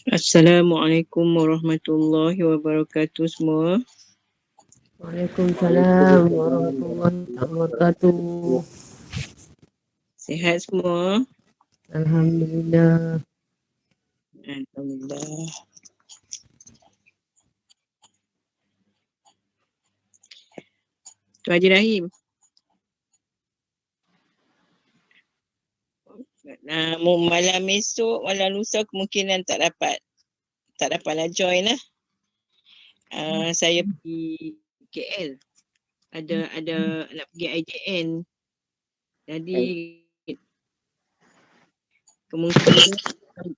Assalamualaikum warahmatullahi wabarakatuh semua. Waalaikumsalam warahmatullahi wabarakatuh. Sihat semua? Alhamdulillah. Alhamdulillah. Tuan Haji Rahim. Malam esok, malam lusa kemungkinan tak dapatlah join lah. Saya pergi KL. Ada nak pergi IJN. Jadi kemungkinan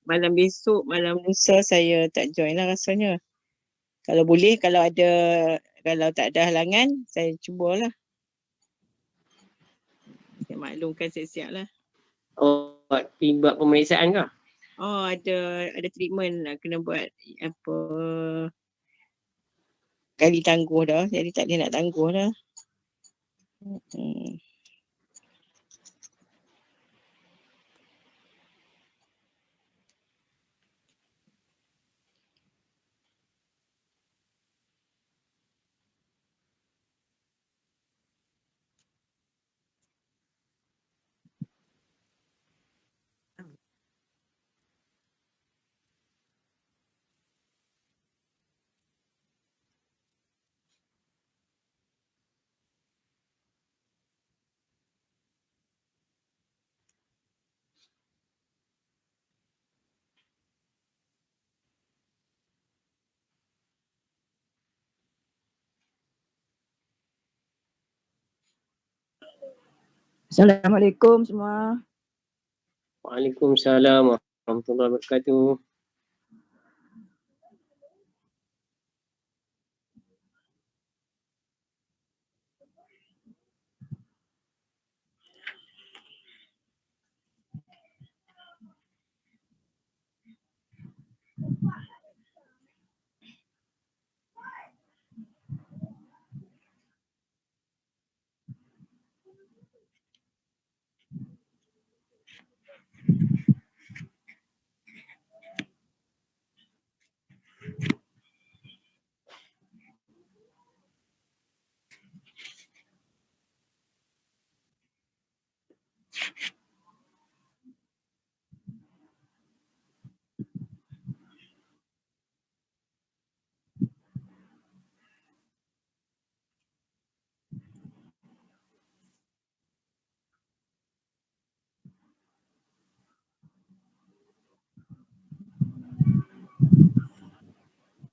malam besok, malam lusa saya tak join lah rasanya. Kalau boleh, kalau tak ada halangan, saya cubalah. Saya maklumkan siap-siap lah. Pergi buat pemeriksaan ke? Oh, ada treatment nak kena buat apa kali tangguh dah. Jadi tak boleh nak tangguh dah. Assalamualaikum semua. Waalaikumsalam warahmatullahi wabarakatuh.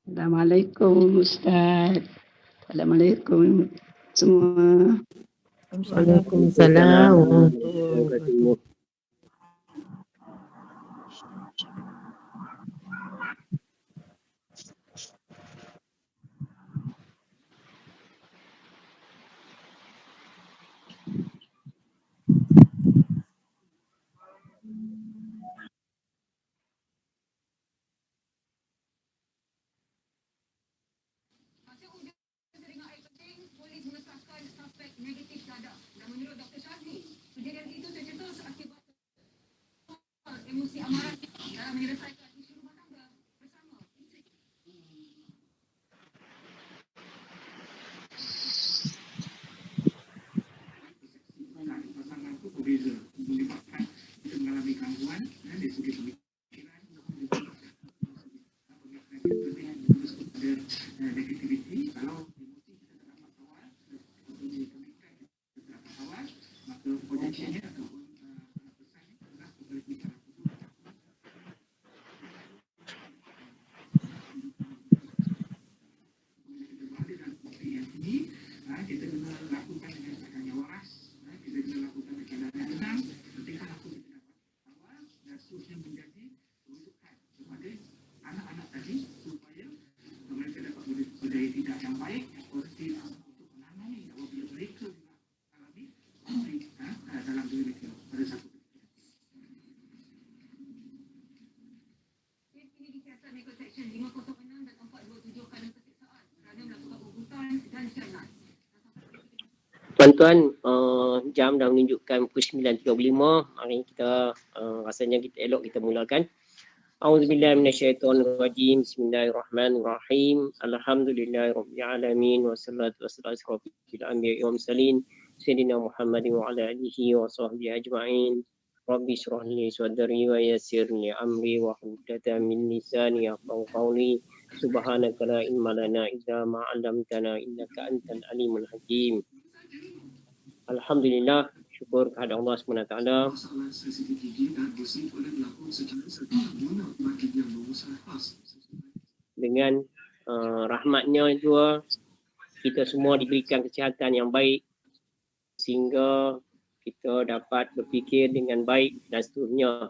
Assalamualaikum Ustaz. Assalamualaikum semua. Waalaikumsalam warahmatullahi wabarakatuh. Tuan-tuan, jam dah menunjukkan pukul 9.35. Hari ini kita rasanya kita elok kita mulakan. A'udzubillahi minasyaitonirrajim. Bismillahirrahmanirrahim. Alhamdulillahirabbil alamin wassalatu wassalamu ala asyrofil anbiya'i wal mursalin sayyidina Muhammadin wa ala alihi wa sahbihi ajma'in. Rabbi shrah li sadri wa yassir li amri wa hlul min lisani yafqahu qawli. Subhanaka la ilma lana illa ma 'allamtana innaka antal alimul hakim. Alhamdulillah, syukur kepada Allah SWT dengan rahmatnya itu kita semua diberikan kesihatan yang baik sehingga kita dapat berfikir dengan baik dan seterusnya,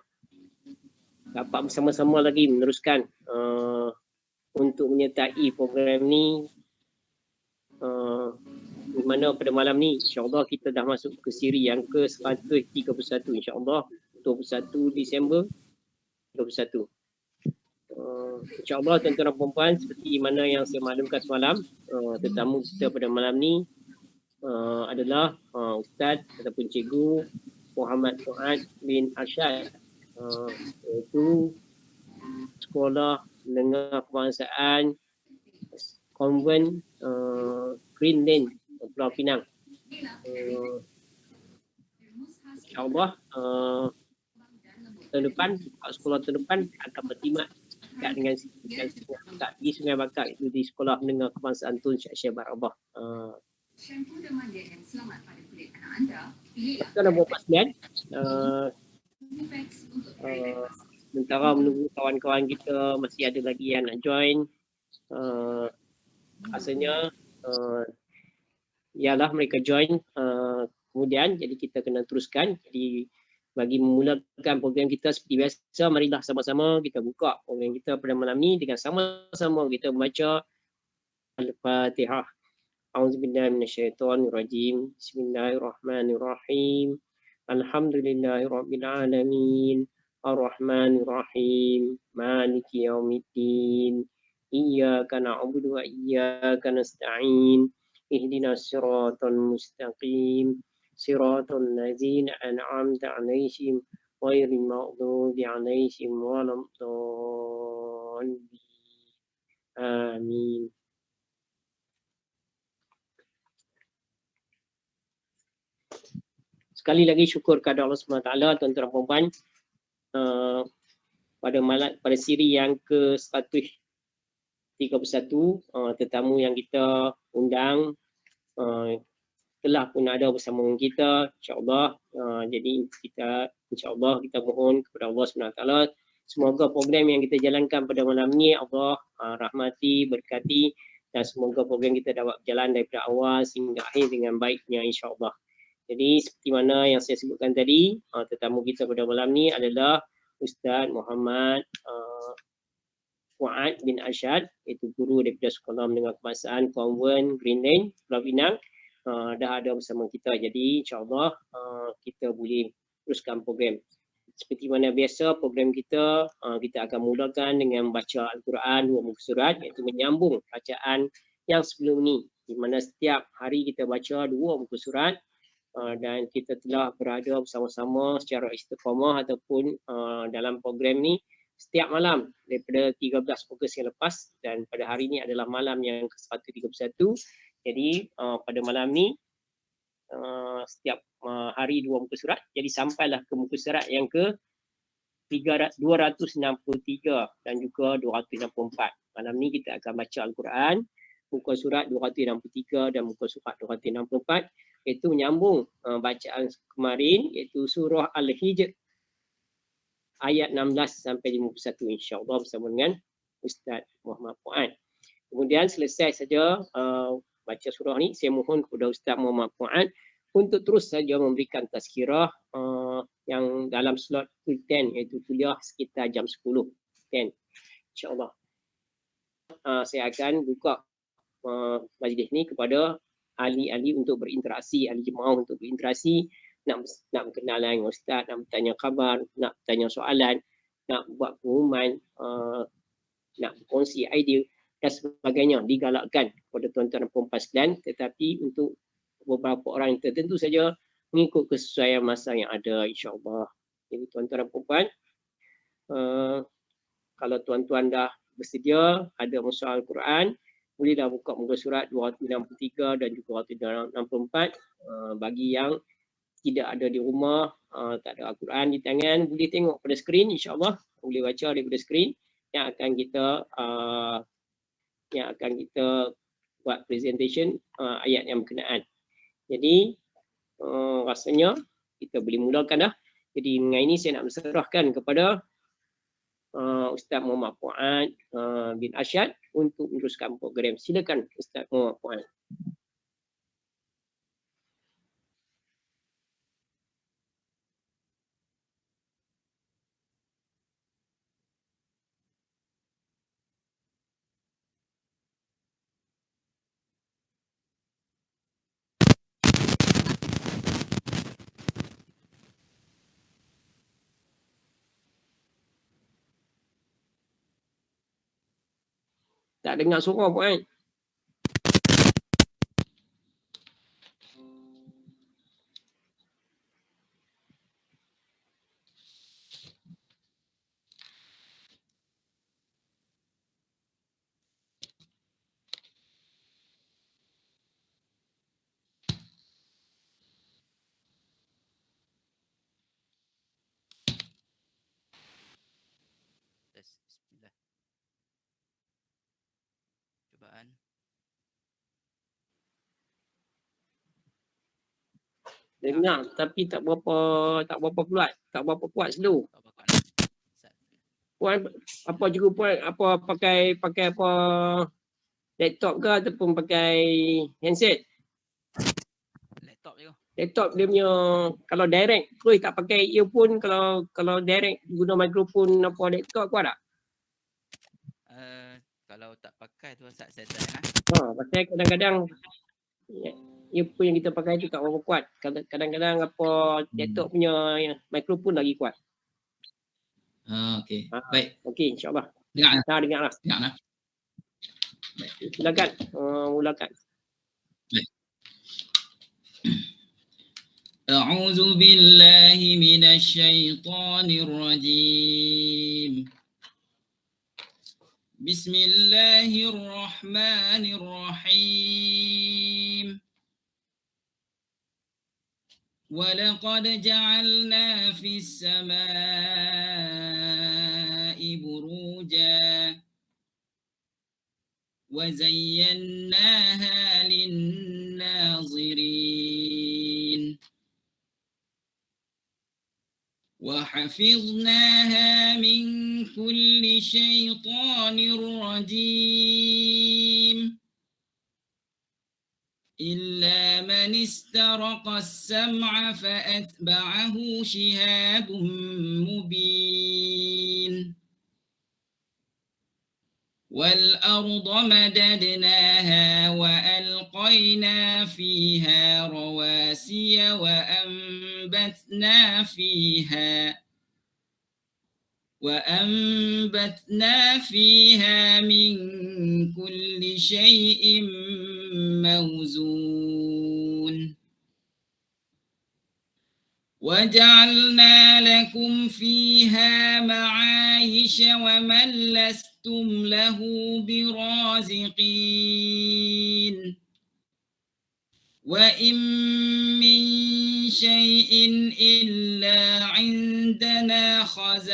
dapat bersama-sama lagi meneruskan untuk menyertai program ni, di mana pada malam ni insyaAllah kita dah masuk ke siri yang ke-131 insyaAllah 21 Disember 21. InsyaAllah tuan-tuan dan puan-puan, seperti mana yang saya maklumkan semalam, tetamu kita pada malam ni adalah Ustaz ataupun Cikgu Muhammad Fuad bin Arsyad, iaitu Sekolah Menengah Kebangsaan Konvent Green Lane, Pulau Pinang. InsyaAllah tahun depan, sekolah tahun depan akan bertimak dekat dengan di Sungai Bakar, itu di Sekolah Menengah Kebangsaan Tun Syekh Barabah. Kita dah buat pasien. Sementara menunggu kawan-kawan kita masih ada lagi yang nak join. Rasanya ialah mereka join kemudian, jadi kita kena teruskan. Jadi bagi memulakan program kita seperti biasa, marilah sama-sama kita buka program kita pada malam ni dengan sama-sama kita membaca Al-Fatihah. A'udzubillahi minasyaitonirrajim. Bismillahirrahmanirrahim. Alhamdulillahirabbil alamin. Ar-Rahmanirrahim. Maliki yaumiddin. Iyyaka na'budu wa iyyaka nasta'in. Ihdinas siratal mustaqim. Siratal ladzina an'amta 'alaihim ghairil maghdubi 'alaihim waladdallin. Amin. Sekali lagi syukur kepada Allah SWT, tuan-tuan dan puan-puan, pada siri yang ke-131, tetamu yang kita undang telah pun ada bersama kita, insyaAllah. Jadi kita insyaAllah kita mohon kepada Allah SWT, semoga program yang kita jalankan pada malam ni Allah rahmati, berkati, dan semoga program kita dapat berjalan daripada awal sehingga akhir dengan baiknya insyaAllah. Jadi seperti mana yang saya sebutkan tadi, tetamu kita pada malam ni adalah Ustaz Muhammad Fuad bin Arsyad, iaitu guru daripada Sekolah Menengah Kebangsaan Konvent Green Lane, Pulau Pinang. Dah ada bersama kita, jadi insyaAllah kita boleh teruskan program. Seperti mana biasa program kita, kita akan mulakan dengan membaca Al-Quran 2 muka surat, iaitu menyambung bacaan yang sebelum ni, di mana setiap hari kita baca 2 muka surat. Dan kita telah berada bersama-sama secara istiqamah ataupun dalam program ni setiap malam daripada 13 Ogos yang lepas, dan pada hari ini adalah malam yang ke-131. Jadi pada malam ni setiap hari 2 muka surat, jadi sampailah ke muka surat yang ke 263 dan juga 264. Malam ni kita akan baca Al-Quran muka surat 263 dan muka surat 264, iaitu menyambung bacaan kemarin, iaitu surah Al-Hijr ayat 16 sampai 51 insya-Allah bersama dengan Ustaz Muhammad Fuad. Kemudian selesai saja baca surah ni, saya mohon kepada Ustaz Muhammad Fuad untuk terus saja memberikan tazkirah yang dalam slot 10, iaitu kuliah sekitar jam 10 insya-Allah. Saya akan buka majlis ni kepada ahli-ahli untuk berinteraksi, ahli jemaah untuk berinteraksi, nak berkenalan dengan Ustaz, nak bertanya khabar, nak bertanya soalan, nak buat pengumuman, nak berkongsi idea dan sebagainya, digalakkan kepada tuan-tuan dan puan-puan sekalian, tetapi untuk beberapa orang tertentu saja mengikut kesesuaian masa yang ada insya-Allah. Jadi tuan-tuan dan puan-puan, kalau tuan-tuan dah bersedia ada mushaf Al-Quran, bolehlah buka muka surat 263 dan juga 264. Bagi yang tidak ada di rumah, tak ada Al-Quran di tangan, boleh tengok pada skrin, insya-Allah boleh baca daripada skrin yang akan kita buat presentation ayat yang berkenaan. Jadi rasanya kita boleh mulakan dah. Jadi dengan ini saya nak berserahkan kepada Ustaz Muhammad Fuad bin Arsyad untuk meneruskan program. Silakan Ustaz Muhammad Fuad. Tak dengar suara Fuad. Bismillah. Cubaan. Dengar tapi tak berapa kuat, tak berapa kuat slow. Tak apa kuat. Ustaz. Puan apa juga puan apa pakai apa laptop ke ataupun pakai handset? Laptop je. Laptop dia punya kalau direct terus tak pakai earphone, kalau direct guna mikrofon apa laptop kuat tak? Kalau tak pakai tu Ustaz saya try lah. Pasal kadang-kadang earphone yang kita pakai tu tak berapa kuat. Kadang-kadang apa laptop punya mikrofon lagi kuat. Okey. Baik. Okey, insya-Allah. Dengar. Dengarlah. Dengar. Baik. Silakan. Mulakan. Baik. A'udzu billahi minasy syaithanir rajim. Bismillahirrahmanirrahim. وَلَقَدْ جَعَلْنَا فِي السَّمَاءِ بُرُوجًا وَزَيَّنَّاهَا لِلنَّاظِرِينَ وَحَفِظْنَاهَا مِنْ كُلِّ شَيْطَانٍ رَجِيمٍ إلا من استرق السمع فأتبعه شهاب مبين والأرض مددناها وألقينا فيها رواسي وأنبتنا فيها من كل شيء موزون وجعلنا لكم فيها معايش ومن لستم له برازقين وإن من شيء إلا عندنا خزائنه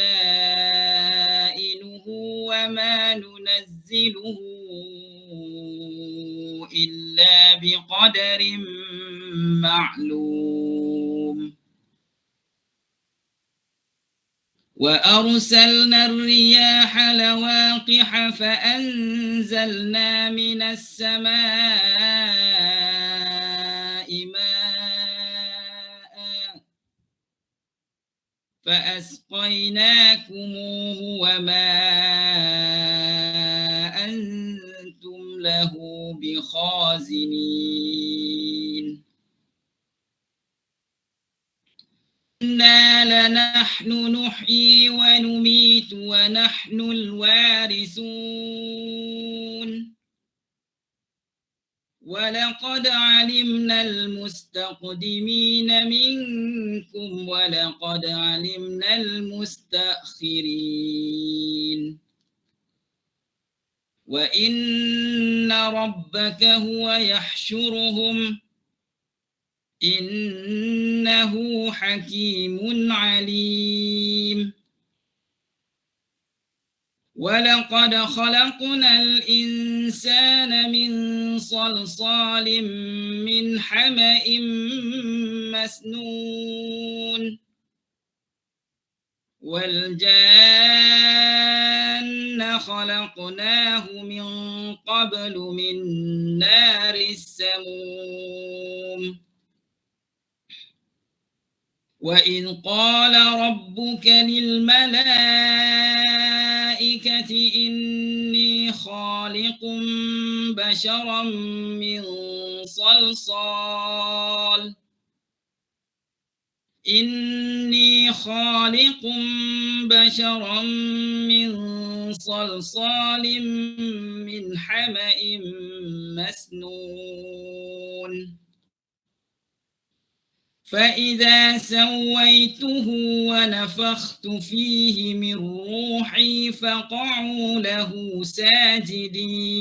وما ننزله إلا بقدر معلوم وأرسلنا الرياح لواقح فأنزلنا من السماء ماء فأسقيناكموه وما أنتم له بخازنين إنا لنحن نحيي ونميت ونحن الوارثون ولقد علمنا المستقدمين منكم ولقد علمنا المستأخرين وإن ربك هو يحشرهم إنه حكيم عليم ولقد خلقنا الإنسان من صلصال من حمأ مسنون والجان خلقناه من قبل من نار السموم وإذ قال ربك للملائكة إني خالق بشرا من صلصال إني خالق بشرا من صلصال من حمأ مسنون فإذا سويته ونفخت فيه من روحي فقعوا له ساجدين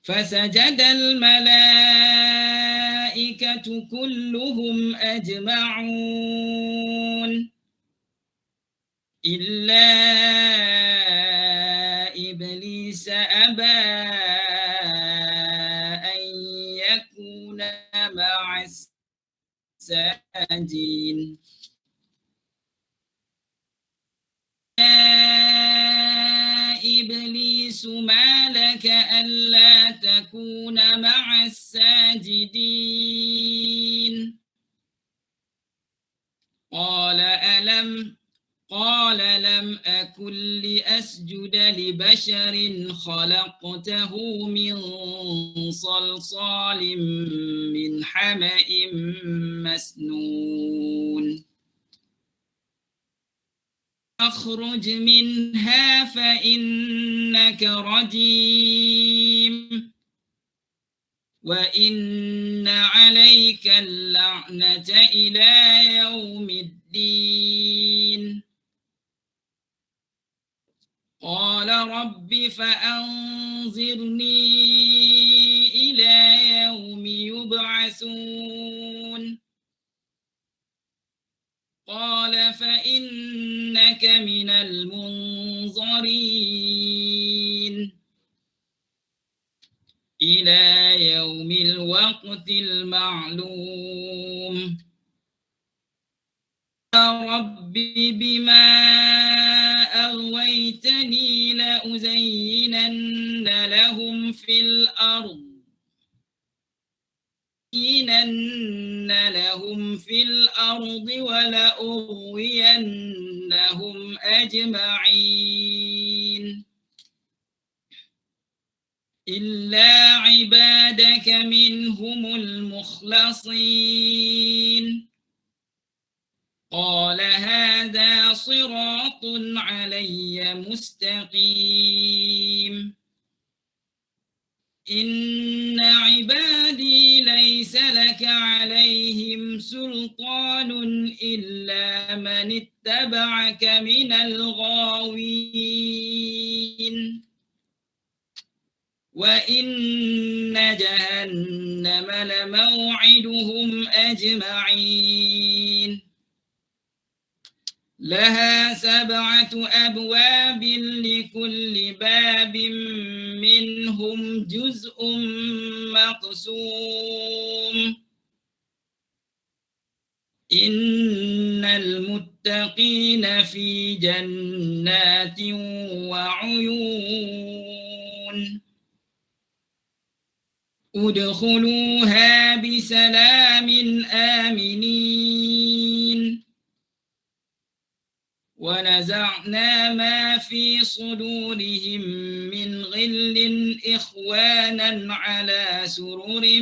فسجد الملائكة كلهم أجمعون إلا إبليس أبى أن يكون مع الساجدين إبليس ما لك ألا تكون مع الساجدين قال لم أكن لأسجد لبشر خلقته من صلصال من حمأ مسنون اخرج منها فإنك رجيم وإن عليك اللعنة إلى يوم الدين قال رب فأنظرني إلى يوم يبعثون قال فإنك من المنظرين إلى يوم الوقت المعلوم رب بما أغويتني لأزينن لهم في الأرض ولأغوينهم أجمعين إلا عبادك منهم المخلصين قال هذا صراط علي مستقيم إن عبادي ليس لك عليهم سلطان إلا من اتبعك من الغاوين وإن جهنم لموعدهم أجمعين لها 7 أبواب لكل باب منهم جزء مقسوم إن المتقين في جنات وعيون ادخلوها بسلام آمنين ونزعنا ما في صدورهم من غل إخوانا على سرر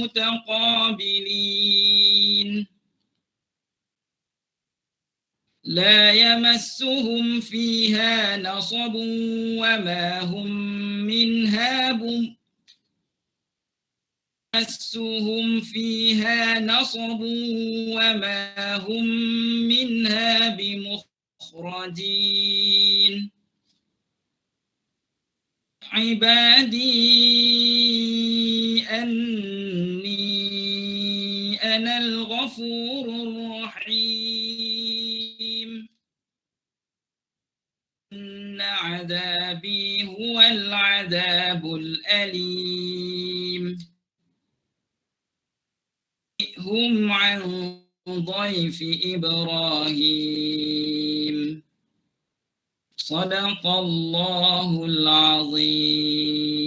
متقابلين لا يمسهم فيها نصب وما هم منها بمخرجين المخرجين عبادي أني أنا الغفور الرحيم إن عذابي هو العذاب الأليم هم عن ضيف إبراهيم صدق الله العظيم.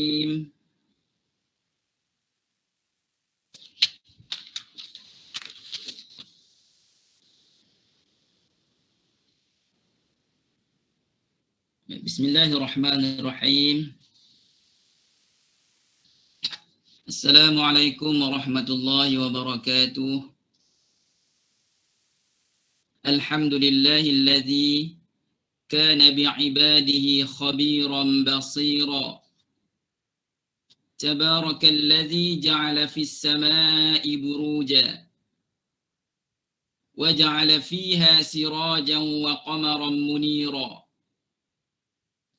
بسم الله الرحمن الرحيم. السلام عليكم ورحمة الله وبركاته. الحمد لله الذي كان بعباده خبيرا بصيرا. تبارك الذي جعل في السماء بروجا وجعل فيها سراجا وقمرا منيرا.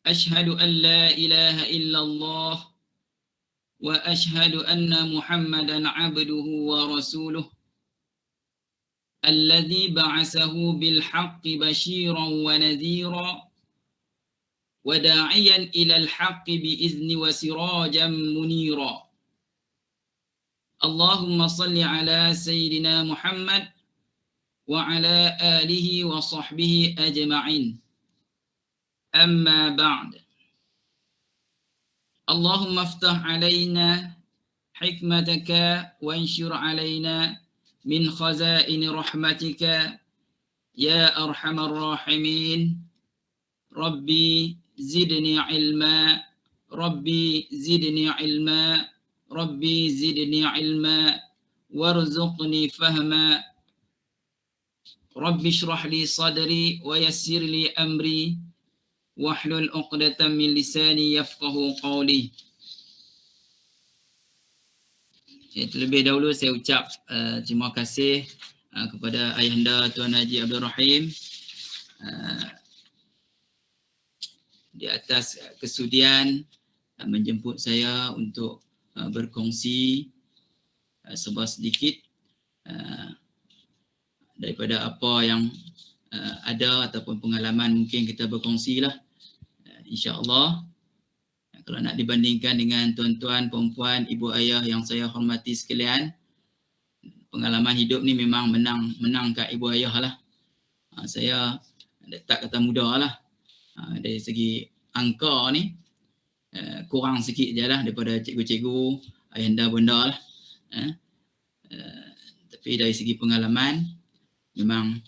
أشهد أن لا إله إلا الله وأشهد أن محمدا عبده ورسوله الذي بعثه بالحق بشيرا ونذيرا وداعيا إلى الحق بإذن وسراجا منيرا. اللهم صل على سيدنا محمد وعلى آله وصحبه أجمعين. أما بعد، اللهم افتح علينا حكمتك وانشر علينا من خزائن رحمتك يا أرحم الراحمين. ربي زدني علما، ربي زدني علما، ربي زدني علما وارزقني فهما. ربي اشرح لي صدري ويسر لي أمري wahlul 'uqdatam min lisani yafqahu qawli. Terlebih dahulu saya ucap terima kasih kepada Ayahanda Tuan Haji Abdul Rahim di atas kesudian menjemput saya untuk berkongsi sebuah sedikit daripada apa yang ada ataupun pengalaman mungkin kita berkongsi lah, insya-Allah. Kalau nak dibandingkan dengan tuan-tuan, puan-puan, ibu ayah yang saya hormati sekalian, pengalaman hidup ni memang menang kat ibu ayah lah. Saya tak kata muda lah, dari segi angka ni kurang sikit je lah daripada cikgu-cikgu, ayahanda bunda lah. Tapi dari segi pengalaman memang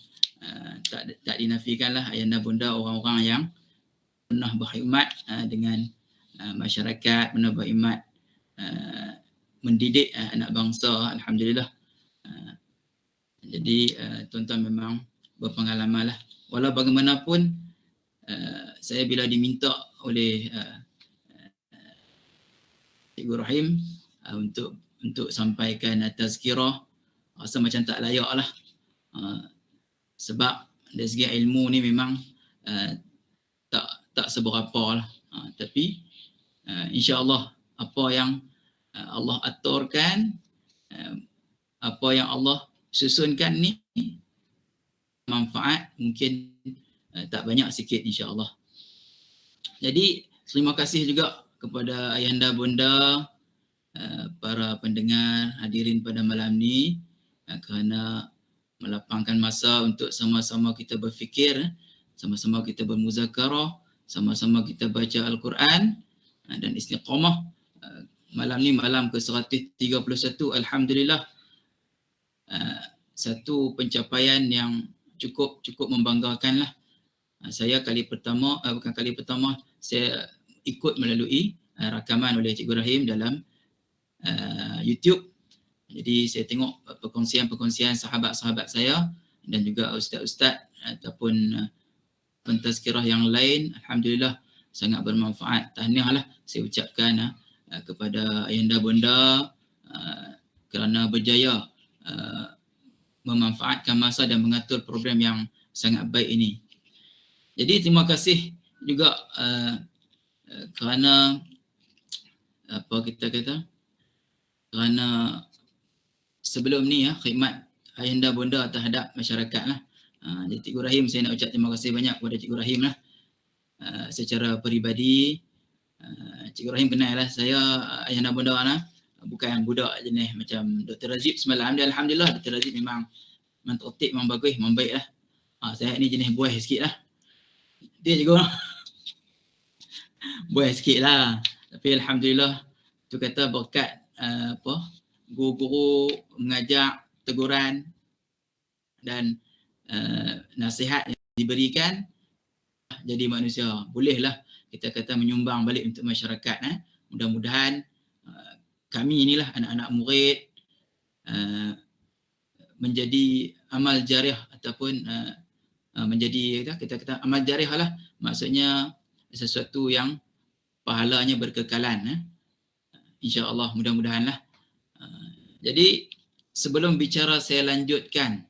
tak dinafikan lah ayahanda bunda orang-orang yang pernah berkhidmat dengan masyarakat, pernah berkhidmat mendidik anak bangsa, alhamdulillah. Jadi tuan-tuan memang berpengalaman lah. Walau bagaimanapun saya bila diminta oleh Cikgu Rahim untuk sampaikan tazkirah, rasa macam tak layak lah. Sebab dari segi ilmu ni memang tak seberapa lah. Tapi insya-Allah apa yang Allah aturkan, apa yang Allah susunkan ni manfaat mungkin tak banyak, sikit insya-Allah. Jadi terima kasih juga kepada ayahanda bunda, para pendengar hadirin pada malam ni kerana melapangkan masa untuk sama-sama kita berfikir, sama-sama kita bermuzakarah, sama-sama kita baca Al-Quran dan istiqamah. Malam ni malam ke-131, alhamdulillah. Satu pencapaian yang cukup membanggakan lah. Saya bukan kali pertama saya ikut melalui rakaman oleh Cikgu Rahim dalam YouTube. Jadi saya tengok perkongsian sahabat-sahabat saya dan juga ustaz-ustaz ataupun pentazkirah yang lain, alhamdulillah sangat bermanfaat. Tahniahlah saya ucapkan kepada ayahanda bunda kerana berjaya memanfaatkan masa dan mengatur program yang sangat baik ini. Jadi terima kasih juga kerana apa kita kata, kerana sebelum ni khidmat ayahanda bonda terhadap masyarakat lah. Jadi Cikgu Rahim, saya nak ucap terima kasih banyak kepada Cikgu Rahim lah. Secara peribadi, Cikgu Rahim kenal lah saya, ayahanda bonda lah. Bukan budak jenis macam Dr. Razib semalam. Dia Alhamdulillah Dr. Razib memang tertib, memang bagus, memang baik lah. Saya ni jenis buah sikit lah. Dia juga buah sikit lah. Tapi Alhamdulillah tu kata berkat guru-guru mengajak, teguran dan nasihat yang diberikan, jadi manusia. Bolehlah kita kata menyumbang balik untuk masyarakat. Mudah-mudahan kami inilah anak-anak murid menjadi amal jariah ataupun menjadi kita kata amal jariah lah. Maksudnya sesuatu yang pahalanya berkekalan. InsyaAllah, mudah-mudahan lah. Jadi sebelum bicara saya lanjutkan,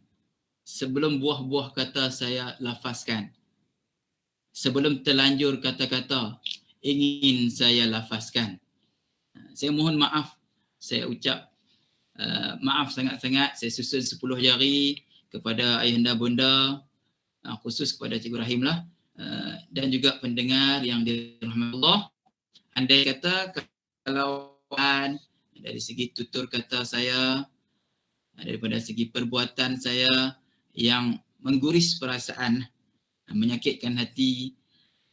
sebelum buah-buah kata saya lafazkan, sebelum terlanjur kata-kata ingin saya lafazkan, saya mohon maaf, saya ucap maaf sangat-sangat. Saya susun 10 jari kepada ayahanda bonda, khusus kepada Cikgu Rahim lah, dan juga pendengar yang dirahmati Allah. Andai kata kalau dari segi tutur kata saya, daripada segi perbuatan saya yang mengguris perasaan, menyakitkan hati,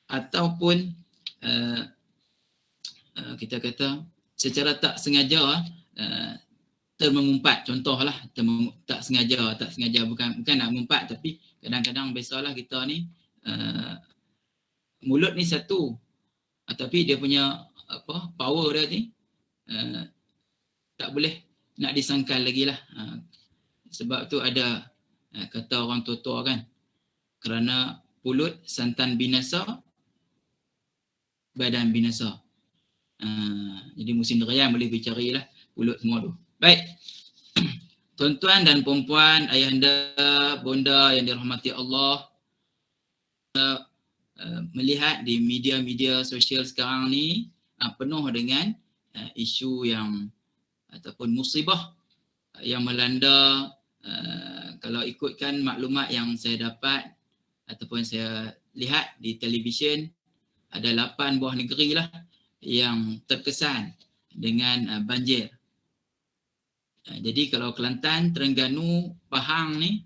ataupun kita kata secara tak sengaja termengumpat, contohlah tak sengaja bukan nak mengumpat, tapi kadang-kadang biasalah kita ni mulut ni satu, tapi dia punya power dia ni tak boleh nak disangkal lagi lah. Sebab tu ada kata orang tua-tua kan, kerana pulut santan binasa, badan binasa. Jadi musim durian boleh dicarilah pulut semua tu. Baik. Tuan-tuan dan puan-puan, ayahanda, bonda yang dirahmati Allah, melihat di media-media sosial sekarang ni penuh dengan isu yang ataupun musibah yang melanda. Kalau ikutkan maklumat yang saya dapat ataupun saya lihat di televisyen, ada 8 buah negeri lah yang terkesan dengan banjir. Jadi kalau Kelantan, Terengganu, Pahang ni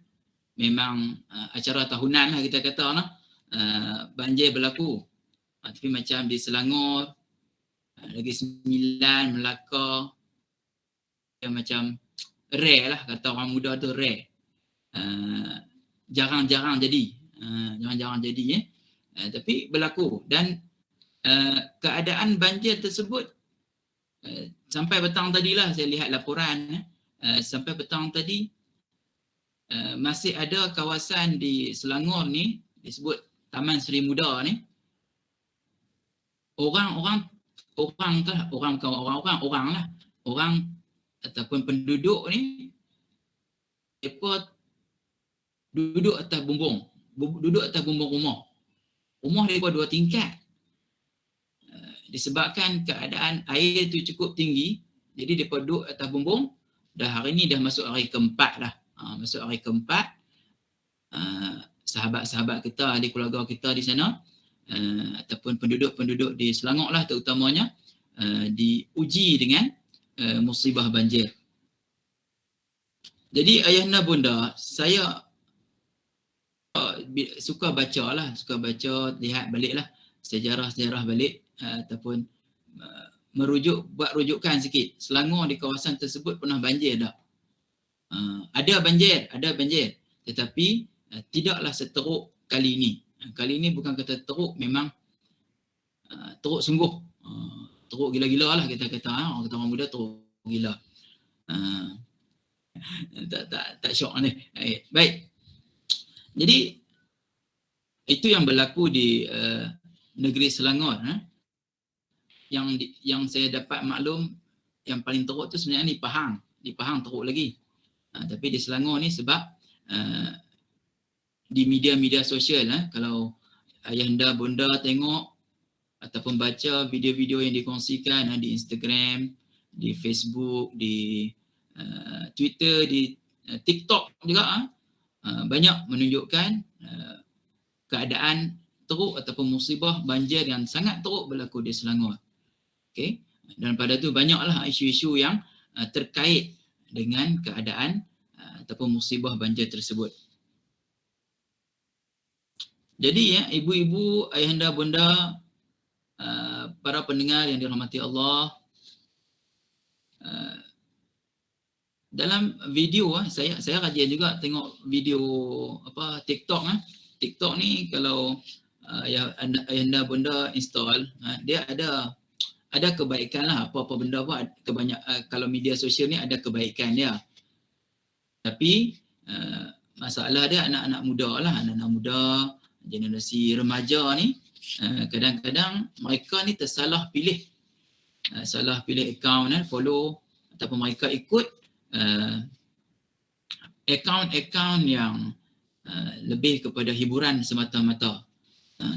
memang acara tahunan lah kita kata lah, banjir berlaku. Tapi macam di Selangor, Negeri Sembilan, Melaka, yang macam rare lah, kata orang muda tu rare. Jarang-jarang jadi. Tapi berlaku. Dan keadaan banjir tersebut sampai petang tadilah saya lihat laporan, sampai petang tadi masih ada kawasan di Selangor ni disebut Taman Seri Muda ni, orang ataupun penduduk ni, mereka duduk atas bumbung rumah. Rumah mereka 2 tingkat. Disebabkan keadaan air tu cukup tinggi, jadi mereka duduk atas bumbung. Dah hari ni dah masuk hari keempat dah. Masuk hari keempat, sahabat-sahabat kita, ahli keluarga kita di sana, ataupun penduduk-penduduk di Selangor lah terutamanya, diuji dengan musibah banjir. Jadi ayahanda bonda, saya suka baca, lihat balik lah sejarah-sejarah balik, ataupun buat rujukan sikit. Selangor di kawasan tersebut pernah banjir tak? Ada banjir, tetapi tidaklah seteruk kali ini. Kali ini bukan kata teruk, memang teruk sungguh. Teruk gila-gila lah kita kata. Orang kata orang muda teruk gila. Tak syok ni. Baik. Jadi itu yang berlaku di negeri Selangor. Yang saya dapat maklum yang paling teruk tu sebenarnya ni Pahang. Di Pahang teruk lagi. Tapi di Selangor ni sebab di media-media sosial, kalau ayahanda bonda tengok ataupun baca video-video yang dikongsikan di Instagram, di Facebook, di Twitter, di TikTok juga banyak menunjukkan keadaan teruk ataupun musibah banjir yang sangat teruk berlaku di Selangor. Okey. Dan pada tu banyaklah isu-isu yang terkait dengan keadaan ataupun musibah banjir tersebut. Jadi ibu-ibu, ayahanda, bonda, para pendengar yang dirahmati Allah, dalam video saya rajin juga tengok video TikTok. TikTok ni kalau ayahanda bonda install, dia ada kebaikan lah, apa-apa benda pun kalau media sosial ni ada kebaikan dia. Tapi masalah dia anak-anak muda lah, anak-anak muda, generasi remaja ni kadang-kadang mereka ni tersalah pilih akaun, follow ataupun mereka ikut akaun yang lebih kepada hiburan semata-mata.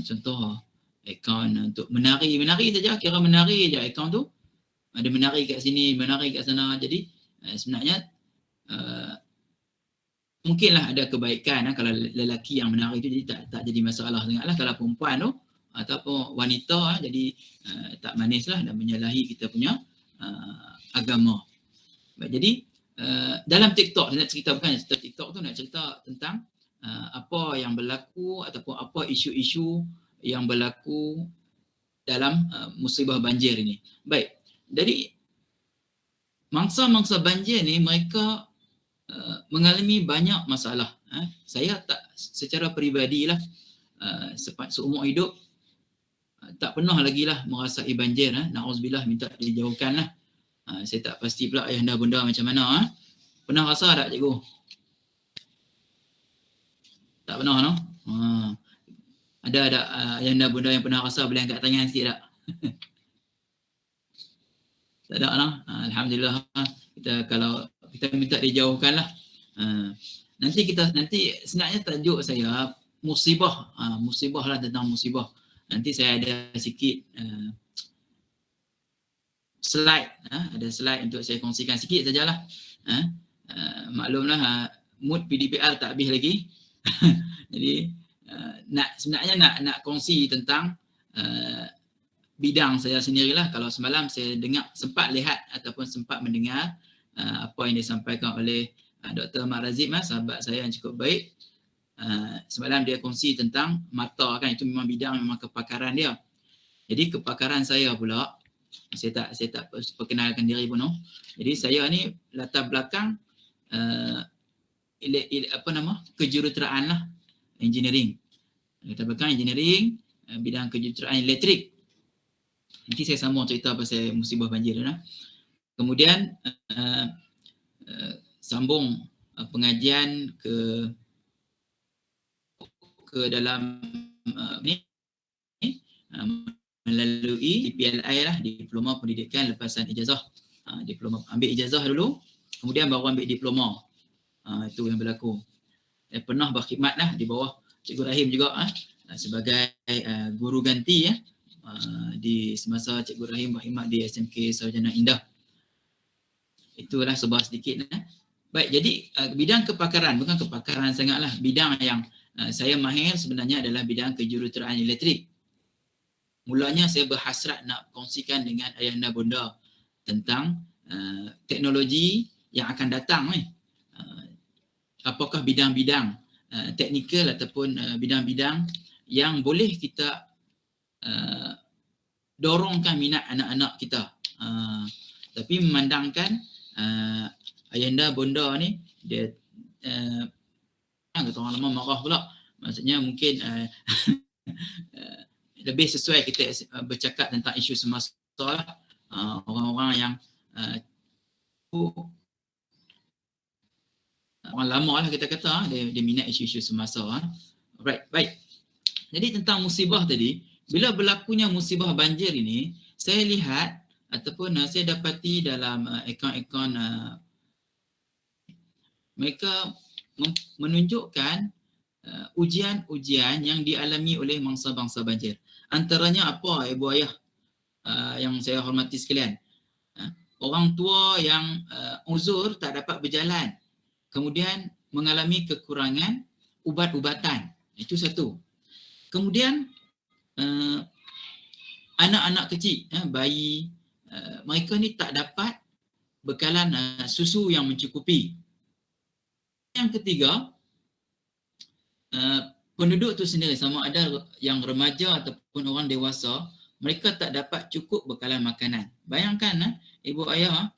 Contoh akaun untuk menari saja, kira menari je akaun tu. Ada menari kat sini, menari kat sana. Jadi sebenarnya mungkinlah ada kebaikan kalau lelaki yang menari tu, jadi tak jadi masalah sangatlah. Kalau perempuan tu ataupun wanita jadi tak manislah dan menyalahi kita punya agama. Jadi dalam TikTok saya nak cerita, bukan cerita TikTok tu, nak cerita tentang apa yang berlaku ataupun apa isu-isu yang berlaku dalam musibah banjir ini. Baik, jadi mangsa-mangsa banjir ni mereka mengalami banyak masalah. Saya tak secara peribadilah seumur hidup tak pernah lagi lah merasai banjir. Na'udzubillah, minta dijauhkan lah. Saya tak pasti pula ayahanda bonda macam mana. Pernah rasa tak cikgu? Tak pernah no? Ada ayahanda bonda yang pernah rasa, boleh angkat tangan sikit tak? Tak ada no? Alhamdulillah. Kalau kita minta dijauhkan lah. Nanti sebenarnya tajuk saya musibah. Musibah lah, tentang musibah. Nanti saya ada sikit slide, ada slide untuk saya kongsikan sikit sajalah. Maklumlah mood PDPR tak habis lagi. Jadi sebenarnya nak kongsi tentang bidang saya sendirilah. Kalau semalam saya sempat lihat ataupun sempat mendengar apa yang disampaikan oleh Dr. Ahmad Razif, sahabat saya yang cukup baik. Semalam dia kongsi tentang mata, kan, itu memang bidang, memang kepakaran dia. Jadi kepakaran saya pula, saya tak perkenalkan diri pun. Jadi saya ni latar belakang kejuruteraan lah, engineering. Latar belakang engineering, bidang kejuruteraan elektrik. Nanti saya sambung cerita pasal musibah banjir lah. Kemudian sambung pengajian ke dalam melalui DPLI lah, Diploma Pendidikan Lepasan Ijazah. Diploma, ambil ijazah dulu, kemudian baru ambil diploma. Itu yang berlaku. Pernah berkhidmat lah di bawah Cikgu Rahim juga sebagai guru ganti di semasa Cikgu Rahim berkhidmat di SMK Sarjana Indah. Itulah sebuah sedikit. Baik, jadi bidang kepakaran, bukan kepakaran sangatlah, bidang yang saya mahir sebenarnya adalah bidang kejuruteraan elektrik. Mulanya saya berhasrat nak kongsikan dengan ayahanda bonda tentang teknologi yang akan datang ni. Apakah bidang-bidang teknikal ataupun bidang-bidang yang boleh kita dorongkan minat anak-anak kita. Tapi memandangkan ayahanda bonda ni dia kata orang lama marah pula. Maksudnya mungkin lebih sesuai kita bercakap tentang isu semasa lah. Orang-orang yang orang lama lah kita kata, dia minat isu-isu semasa. Alright, baik. Jadi tentang musibah tadi, bila berlakunya musibah banjir ini, saya lihat ataupun saya dapati dalam akaun-akaun mereka menunjukkan ujian-ujian yang dialami oleh bangsa-bangsa banjir. Antaranya apa, ibu ayah yang saya hormati sekalian? Orang tua yang uzur tak dapat berjalan, kemudian mengalami kekurangan ubat-ubatan. Itu satu. Kemudian anak-anak kecil, bayi, mereka ni tak dapat bekalan susu yang mencukupi. Yang ketiga, penduduk tu sendiri, sama ada yang remaja ataupun orang dewasa, mereka tak dapat cukup bekalan makanan. Bayangkan ibu ayah,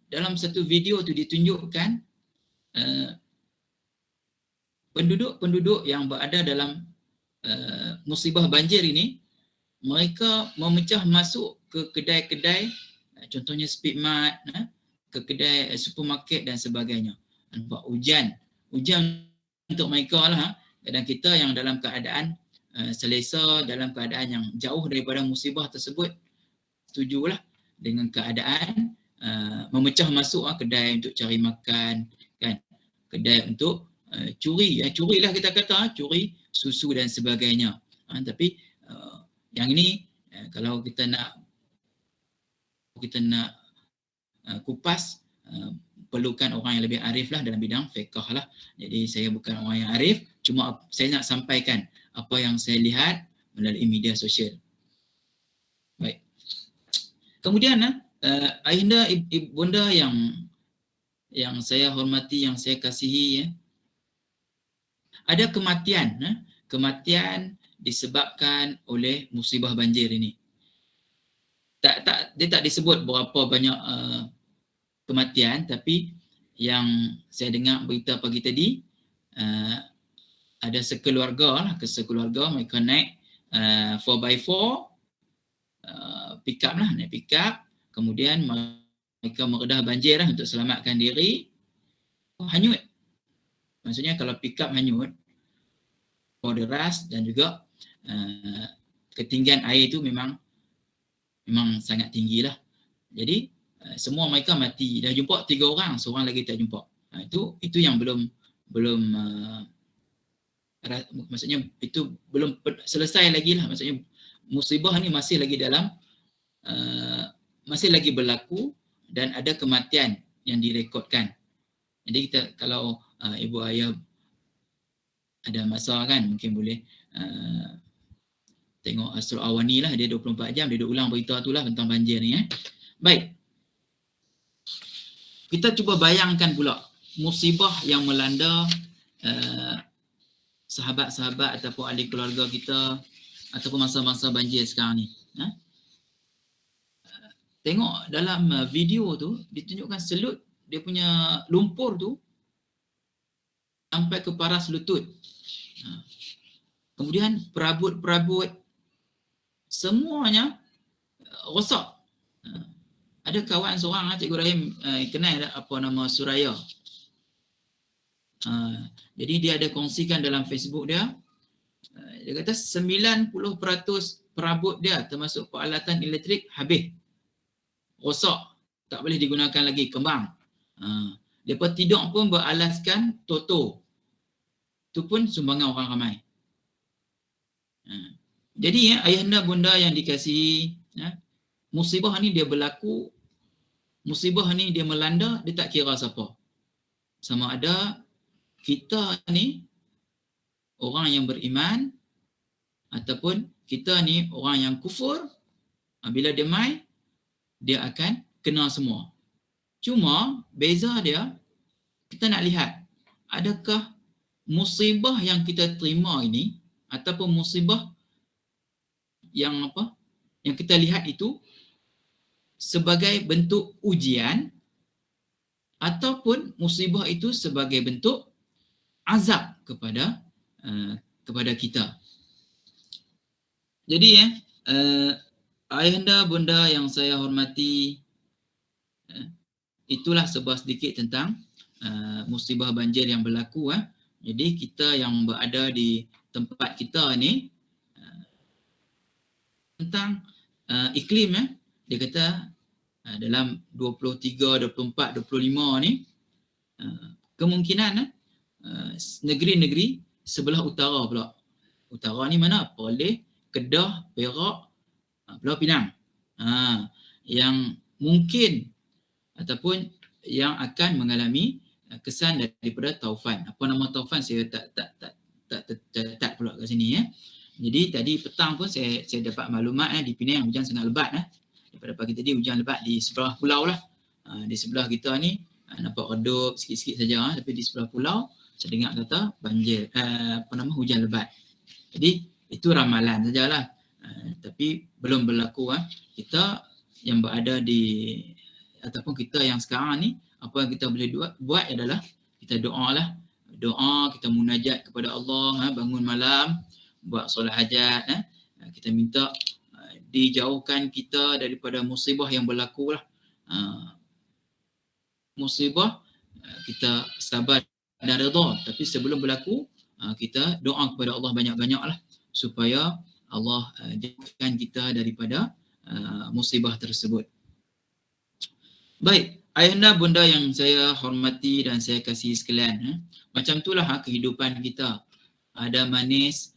dalam satu video tu ditunjukkan penduduk-penduduk yang berada dalam musibah banjir ini, mereka memecah masuk ke kedai-kedai, contohnya Speedmart, ke kedai supermarket dan sebagainya. Nampak ujian untuk mereka lah. Dan kita yang dalam keadaan selesa, dalam keadaan yang jauh daripada musibah tersebut, setujulah dengan keadaan memecah masuk kedai untuk cari makan, kan, kedai untuk curilah kita kata, curi susu dan sebagainya. Tapi yang ini kalau kita nak kupas, perlukan orang yang lebih arif lah dalam bidang fiqh lah. Jadi saya bukan orang yang arif, cuma saya nak sampaikan apa yang saya lihat melalui media sosial. Baik. Kemudian ayahanda, ibunda yang saya hormati, yang saya kasihi, ada kematian disebabkan oleh musibah banjir ini. Dia tak disebut berapa banyak kematian, tapi yang saya dengar berita pagi tadi, ada sekeluarga mereka naik 4x4 pick up, naik pick up, kemudian mereka meredah banjir untuk selamatkan diri, hanyut. Maksudnya kalau pick up hanyut, deras dan juga ketinggian air itu memang sangat tinggi lah. Jadi semua mereka mati. Dah jumpa 3 orang, seorang lagi tak jumpa. Itu yang belum maksudnya itu belum selesai lagi lah. Maksudnya musibah ni masih lagi masih lagi berlaku dan ada kematian yang direkodkan. Jadi kita kalau ibu ayah ada masa kan, mungkin boleh tengok Astro Awani lah, dia 24 jam dia ulang berita tu lah tentang banjir ni. Baik. Kita cuba bayangkan pula musibah yang melanda sahabat-sahabat ataupun ahli keluarga kita ataupun masa-masa banjir sekarang ni. Tengok dalam video tu ditunjukkan selut dia punya lumpur tu sampai ke paras lutut. Kemudian perabot-perabot semuanya rosak. Ada kawan seorang, Cikgu Rahim kenal apa nama Suraya. Jadi dia ada kongsikan dalam Facebook dia. Dia kata 90% perabot dia termasuk peralatan elektrik habis. Rosak. Tak boleh digunakan lagi, kembang. Depa tidur pun beralaskan toto. Itu pun sumbangan orang ramai. Jadi ayahanda bunda yang dikasihi, musibah ni dia berlaku, musibah ni dia melanda, dia tak kira siapa. Sama ada kita ni orang yang beriman ataupun kita ni orang yang kufur, bila dia mai, dia akan kena semua. Cuma beza dia, kita nak lihat adakah musibah yang kita terima ini ataupun musibah yang kita lihat itu sebagai bentuk ujian ataupun musibah itu sebagai bentuk azab kepada kita. Jadi ayahanda bunda yang saya hormati, itulah sebuah sedikit tentang musibah banjir yang berlaku. Jadi kita yang berada di tempat kita ni, tentang iklim, dia kata dalam 23, 24, 25 ni kemungkinan negeri-negeri sebelah utara pula. Utara ni mana? Perlis, Kedah, Perak, Pulau Pinang. Yang mungkin ataupun yang akan mengalami kesan daripada taufan. Apa nama taufan saya tak pula kat sini ya. Jadi tadi petang pun saya dapat maklumat di Penang hujan sangat lebat daripada pagi tadi hujan lebat di sebelah pulau lah. Di sebelah kita ni nampak redup sikit-sikit saja tapi di sebelah pulau saya dengar kata banjir hujan lebat. Jadi itu ramalan sajalah. Tapi belum berlaku kita yang berada di ataupun kita yang sekarang ni apa yang kita boleh buat adalah kita doa, kita munajat kepada Allah bangun malam buat solat hajat kita minta dijauhkan kita daripada musibah yang berlaku lah. Musibah kita sabar dan redha, tapi sebelum berlaku kita doa kepada Allah banyak-banyak lah supaya Allah jauhkan kita daripada musibah tersebut. Baik, ayahanda bunda yang saya hormati dan saya kasihi sekalian, macam itulah kehidupan kita. Ada manis,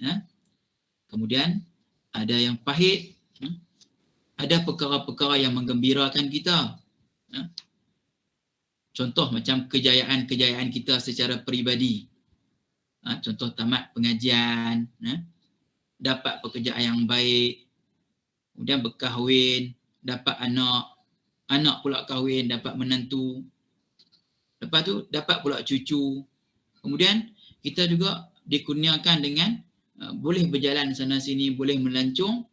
kemudian ada yang pahit, ada perkara-perkara yang menggembirakan kita. Contoh macam kejayaan-kejayaan kita secara peribadi. Contoh tamat pengajian, dapat pekerjaan yang baik, kemudian berkahwin, dapat anak pula kahwin, dapat menantu. Lepas tu dapat pula cucu. Kemudian kita juga dikurniakan dengan boleh berjalan sana sini, boleh melancong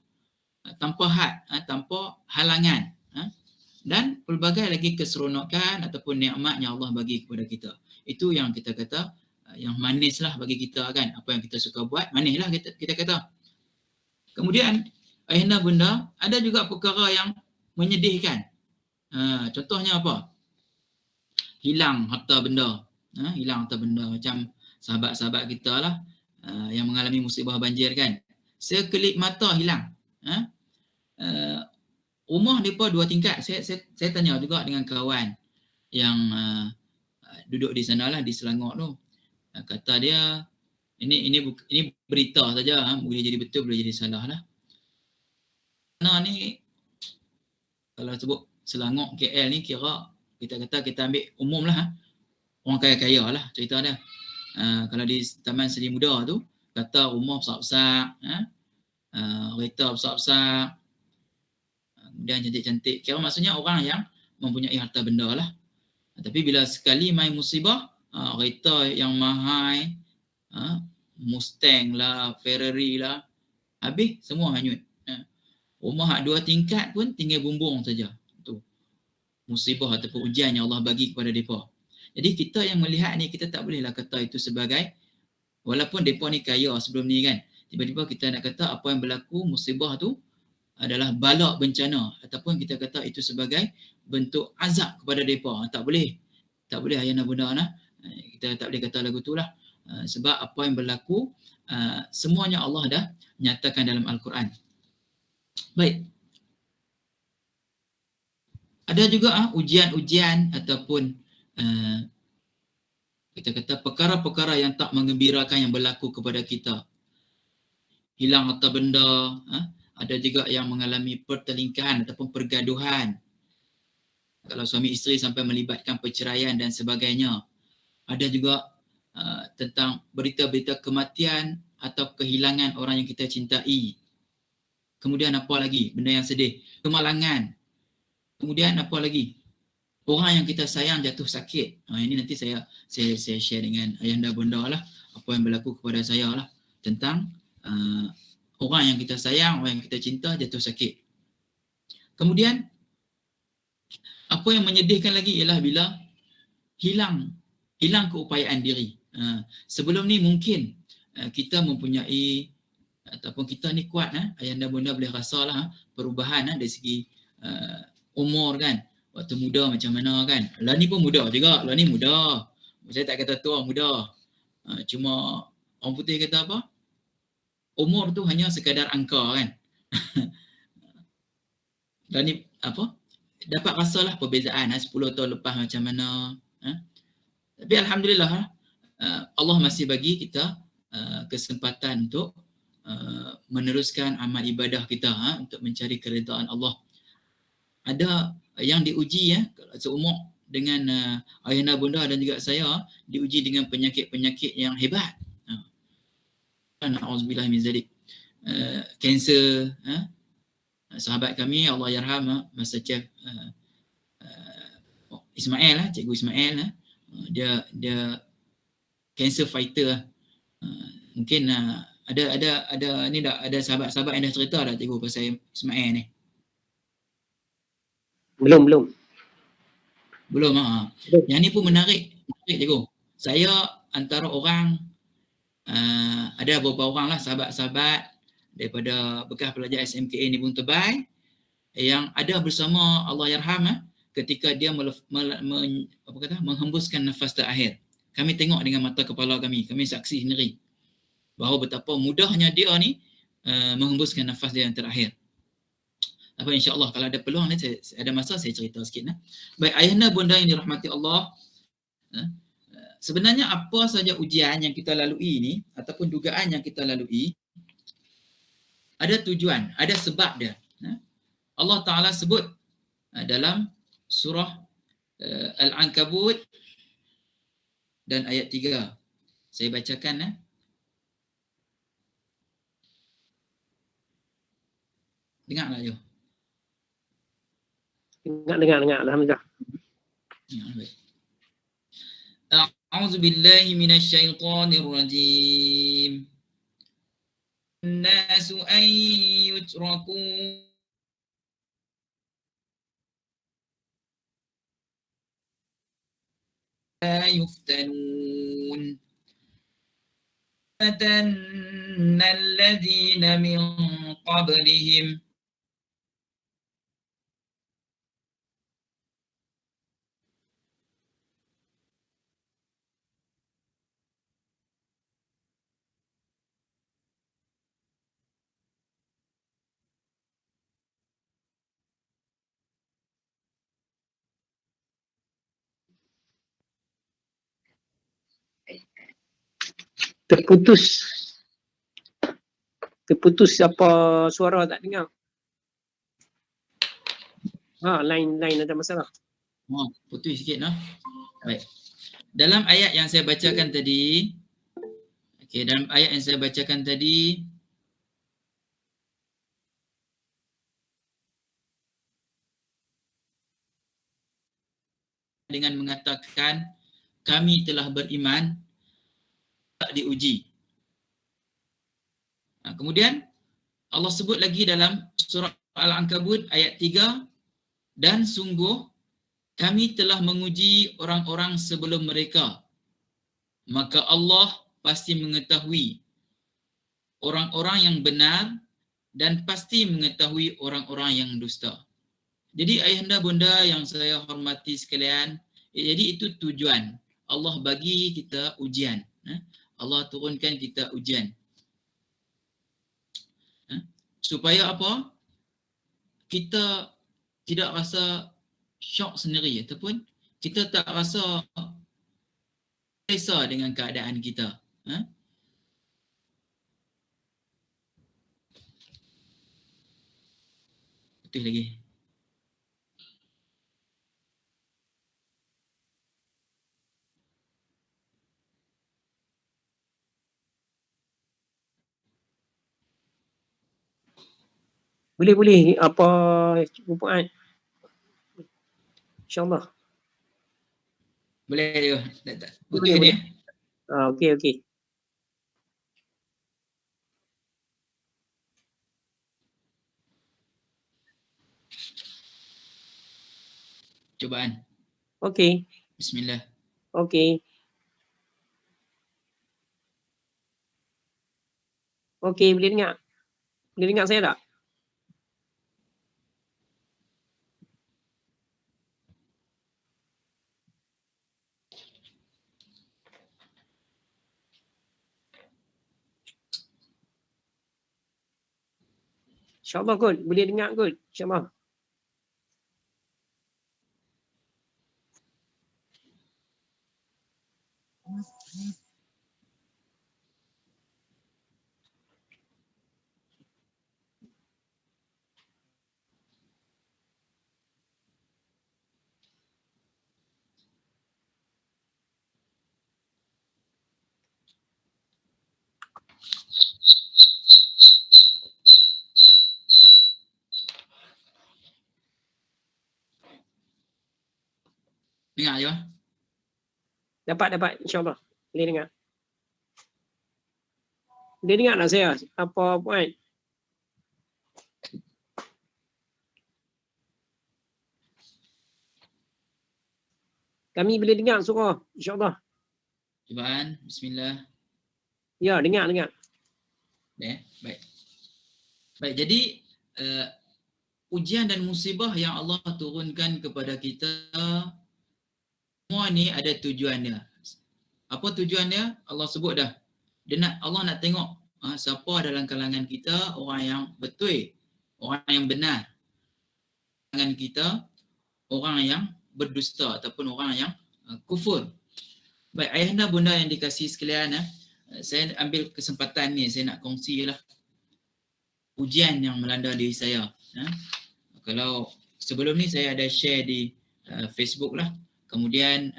tanpa had, tanpa halangan. Dan pelbagai lagi keseronokan ataupun nikmat yang Allah bagi kepada kita. Itu yang kita kata yang manis lah bagi kita kan. Apa yang kita suka buat, manis lah kita kata. Kemudian ayahanda bunda, ada juga perkara yang menyedihkan. Contohnya apa? Hilang harta benda. Hilang harta benda macam sahabat-sahabat kita lah yang mengalami musibah banjir kan. Sekelip mata hilang. Rumah mereka 2 tingkat. Saya tanya juga dengan kawan yang duduk di sana lah, di Selangor tu. Kata dia, ini berita saja, boleh jadi betul, boleh jadi salah lah. Nah ni, kalau sebut Selangor, KL ni kira kita kata kita ambil umum lah. Orang kaya-kaya lah cerita dia. Kalau di Taman Seri Muda tu, kata rumah besar-besar, kereta besar-besar, kemudian cantik-cantik. Kira maksudnya orang yang mempunyai harta benda lah. Tapi bila sekali main musibah, kereta yang mahal, Mustang lah, Ferrari lah, habis semua hanyut. Rumah 2 tingkat pun tinggal bumbung saja. Tu musibah ataupun ujian yang Allah bagi kepada mereka. Jadi kita yang melihat ni, kita tak bolehlah kata itu sebagai, walaupun mereka ni kaya sebelum ni kan, tiba-tiba kita nak kata apa yang berlaku musibah tu adalah bala bencana ataupun kita kata itu sebagai bentuk azab kepada mereka. Tak boleh. Tak boleh ayahanda bunda nah. Kita tak boleh kata lagu tu lah. Sebab apa yang berlaku semuanya Allah dah nyatakan dalam Al-Quran. Baik. Ada juga ujian-ujian ataupun kita kata perkara-perkara yang tak menggembirakan yang berlaku kepada kita. Hilang harta benda, ada juga yang mengalami pertelingkahan ataupun pergaduhan. Kalau suami isteri sampai melibatkan perceraian dan sebagainya. Ada juga tentang berita-berita kematian atau kehilangan orang yang kita cintai. Kemudian apa lagi? Benda yang sedih. Kemalangan. Kemudian apa lagi? Orang yang kita sayang jatuh sakit. Ini nanti saya share dengan ayahanda bunda lah. Apa yang berlaku kepada saya lah. Tentang orang yang kita sayang, orang yang kita cinta jatuh sakit. Kemudian, apa yang menyedihkan lagi ialah bila hilang keupayaan diri. Sebelum ni mungkin kita mempunyai ataupun kita ni kuat, ayahanda bunda boleh rasalah perubahan dari segi umur kan. Waktu muda macam mana kan. Lah ni pun muda juga. Lah ni muda. Saya tak kata tua, muda. Cuma orang putih kata apa? Umur tu hanya sekadar angka kan. Dan ni apa? Dapat rasalah perbezaan 10 tahun lepas macam mana. Tapi alhamdulillah Allah masih bagi kita kesempatan untuk meneruskan amal ibadah kita untuk mencari keridaan Allah. Ada yang diuji seumur dengan ayahanda bunda dan juga saya diuji dengan penyakit-penyakit yang hebat. Na'udzubillah min zalik. Kanser, sahabat kami Allah yarham Master Chef Ismail Cikgu Ismail dia cancer fighter. Mungkin ada ni dah ada sahabat-sahabat yang dah cerita dah cikgu pasal Ismail ni. Belum. Belum. Yang ni pun menarik cikgu. Saya antara orang ada beberapa orang lah sahabat-sahabat daripada bekas pelajar SMKA Nibun Tebai yang ada bersama Allah yarham ketika dia menghembuskan nafas terakhir. Kami tengok dengan mata kepala kami saksi sendiri bahawa betapa mudahnya dia ni menghembuskan nafas dia yang terakhir. Apa insya-Allah kalau ada peluang ni saya ada masa saya cerita sikit. Baik ayahanda bunda yang dirahmati Allah, sebenarnya apa saja ujian yang kita lalui ni ataupun dugaan yang kita lalui ada tujuan, ada sebab dia. Allah Ta'ala sebut dalam surah Al-Ankabut dan ayat 3. Saya bacakan. Dengar tak you? Dengar. Alhamdulillah. A'udzu billahi minasyaitonir rajim. An-nasu an yutraku la yuftanun. Fatanna alladhina min qablihim Terputus apa suara tak dengar. Line ada masalah. Putus sikit Baik. Dalam ayat yang saya bacakan tadi, dalam ayat yang saya bacakan tadi dengan mengatakan kami telah beriman tak diuji. Kemudian Allah sebut lagi dalam surah Al-Ankabut ayat 3, dan sungguh kami telah menguji orang-orang sebelum mereka, maka Allah pasti mengetahui orang-orang yang benar dan pasti mengetahui orang-orang yang dusta. Jadi ayahanda bunda yang saya hormati sekalian, jadi itu tujuan Allah bagi kita ujian. Allah turunkan kita ujian. Supaya apa? Kita tidak rasa syok sendiri ataupun kita tak rasa selesa dengan keadaan kita. Betul lagi. Boleh apa Cikgu Puan? InsyaAllah. Boleh je. Putus Boleh. dia. Okey. Cubaan. Okey. Bismillah. Okey, boleh dengar? Boleh dengar saya tak? InsyaAllah kot, boleh dengar kot. InsyaAllah. dengar je. Dapat insya-Allah. Boleh dengar. Dia dengar tak saya? Apa point? Kami boleh dengar surah, insya-Allah. Cubaan, bismillah. Ya, dengar. Baik. Baik, jadi ujian dan musibah yang Allah turunkan kepada kita semua ni ada tujuannya. Apa tujuannya? Allah sebut dah. Allah nak tengok siapa dalam kalangan kita orang yang betul, orang yang benar. Kalangan kita orang yang berdusta ataupun orang yang kufur. Baik, ayahanda bunda yang dikasihi sekalian, saya ambil kesempatan ni, saya nak kongsi lah ujian yang melanda diri saya. Kalau sebelum ni saya ada share di Facebook lah, kemudian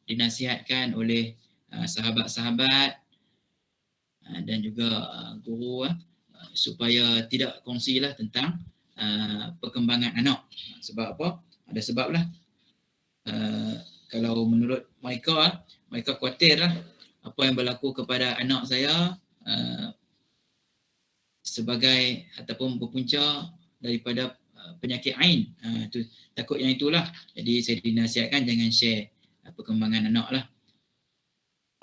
dinasihatkan oleh sahabat-sahabat dan juga guru supaya tidak kongsilah tentang perkembangan anak. Sebab apa? Ada sebab lah. Kalau menurut mereka khawatir lah apa yang berlaku kepada anak saya sebagai ataupun berpunca daripada penyakit ain. Takut yang itulah. Jadi saya dinasihatkan jangan share perkembangan anak lah.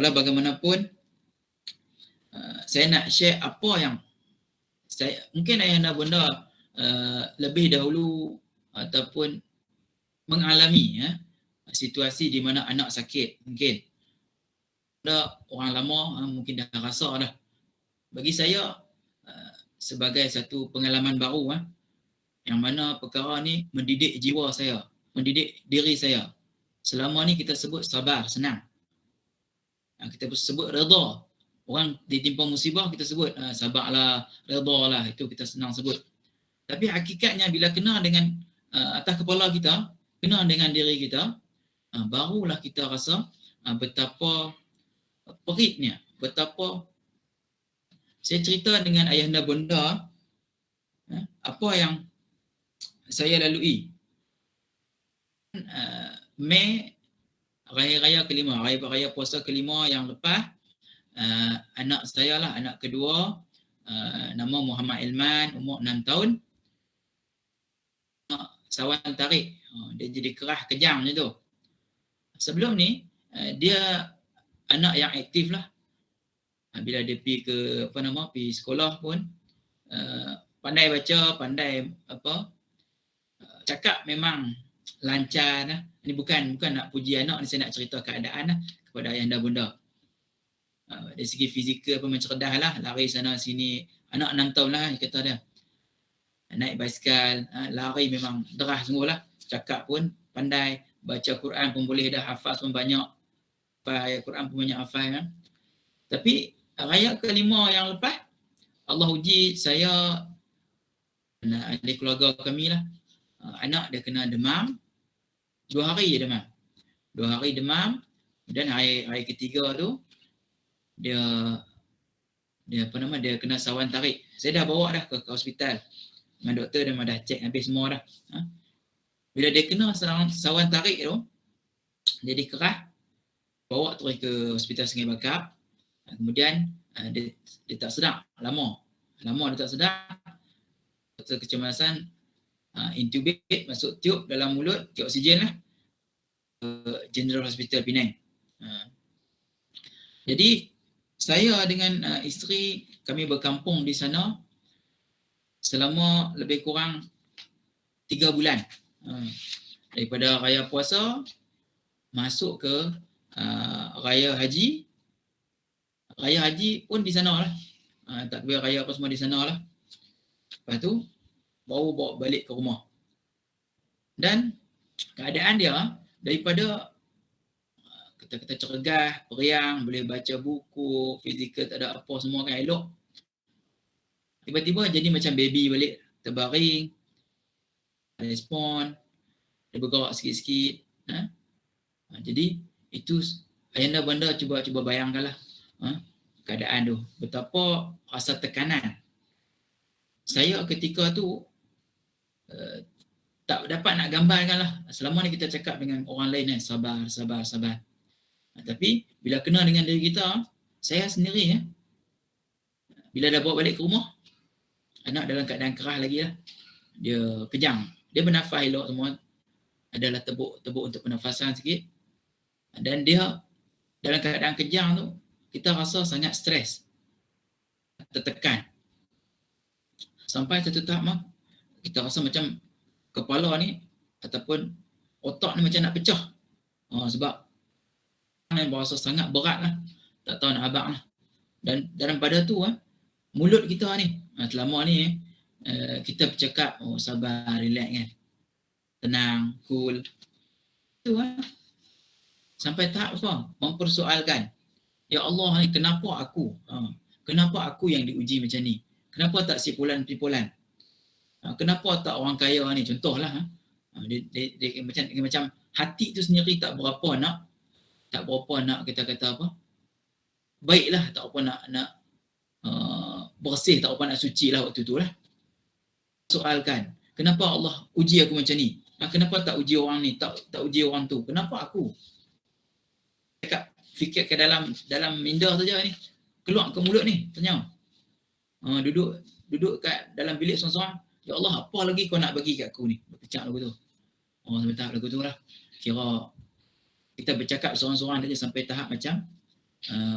Walau bagaimanapun saya nak share apa yang mungkin ayahanda bunda lebih dahulu ataupun mengalami situasi di mana anak sakit. Mungkin ada orang lama mungkin dah rasa dah. Bagi saya sebagai satu pengalaman baru yang mana perkara ni mendidik jiwa saya, mendidik diri saya. Selama ni kita sebut sabar, senang. Kita sebut redha. Orang ditimpa musibah kita sebut sabarlah, redhalah, itu kita senang sebut. Tapi hakikatnya bila kena dengan atas kepala kita, kena dengan diri kita, barulah kita rasa betapa peritnya, betapa. Saya cerita dengan ayahanda bunda apa yang saya lalui. Mei raya kelima, raya puasa kelima yang lepas, anak saya lah, anak kedua, nama Muhammad Ilman, umur 6 tahun. Sawan tarik, dia jadi kerah kejang macam tu. Sebelum ni dia anak yang aktif lah. Bila dia pergi pergi sekolah pun pandai baca, pandai cakap memang lancar lah. Ini bukan nak puji anak ni, saya nak cerita keadaan lah kepada ayahanda bunda. Dari segi fizikal pun cerdas lah, lari sana sini. Anak 6 tahun lah kata dia. Naik basikal, lari memang derah sungguh lah. Cakap pun pandai, baca Quran pun boleh dah, hafal pun banyak. Ayat Quran pun banyak hafal kan. Tapi raya kelima yang lepas, Allah uji saya, ahli keluarga kami lah. Anak dia kena demam, 2 hari je demam. 2 hari demam, dan hari ketiga tu, dia dia kena sawan tarik. Saya dah bawa dah ke hospital. Dengan doktor dia dah cek habis semua dah. Bila dia kena sawan tarik tu, jadi kerah, bawa terus ke hospital Sungai Bakap. Kemudian dia tak sedar lama dia tak sedar. Doktor kecemasan intubate, masuk tiup dalam mulut, tiup oksigen lah, General Hospital Penang. Jadi saya dengan isteri kami berkampung di sana selama lebih kurang 3 bulan. Daripada raya puasa masuk ke raya haji. Raya haji pun di sana lah. Takbir raya apa semua di sana lah. Lepas tu baru bawa balik ke rumah. Dan keadaan dia daripada kita cergah, periang, boleh baca buku, fizikal tak ada apa semua kan elok. Tiba-tiba jadi macam baby balik, terbaring, respon, dia bergerak sikit-sikit. Jadi itu ayahanda bunda cuba bayangkanlah keadaan tu, betapa rasa tekanan. Saya ketika tu tak dapat nak gambarkan lah. Selama ni kita cakap dengan orang lain sabar. Tapi bila kena dengan diri kita, saya sendiri bila dah bawa balik ke rumah, anak dalam keadaan kerah lagi lah. Dia kejang. Dia bernafas elok semua. Adalah tebuk untuk pernafasan sikit. Dan dia dalam keadaan kejang tu, kita rasa sangat stres. Tertekan. Sampai satu tahap kita rasa macam kepala ni ataupun otak ni macam nak pecah. Sebab ni berasa sangat berat lah. Tak tahu nak abang lah. Dan dalam pada tu mulut kita ni, selama ni kita bercakap, sabar, relax kan. Tenang, cool. Itu sampai tahap apa? Mempersoalkan. Ya Allah ni, kenapa aku? Kenapa aku yang diuji macam ni? Kenapa tak si pulan-pipulan? Kenapa tak orang kaya ni? Contohlah. Dia macam hati tu sendiri tak berapa nak kita kata apa? Baiklah, tak apa nak bersih, tak apa nak suci lah waktu tu lah. Soalkan, kenapa Allah uji aku macam ni? Kenapa tak uji orang ni, tak uji orang tu? Kenapa aku? Cakap, fikir ke dalam minda saja ni. Keluar ke mulut ni, tanya. Duduk kat dalam bilik seorang-seorang. Ya Allah, apa lagi kau nak bagi kat aku ni? Berpecak lagu tu. Sampai tahap lagu tu lah. Kira kita bercakap seorang-seorang saja sampai tahap macam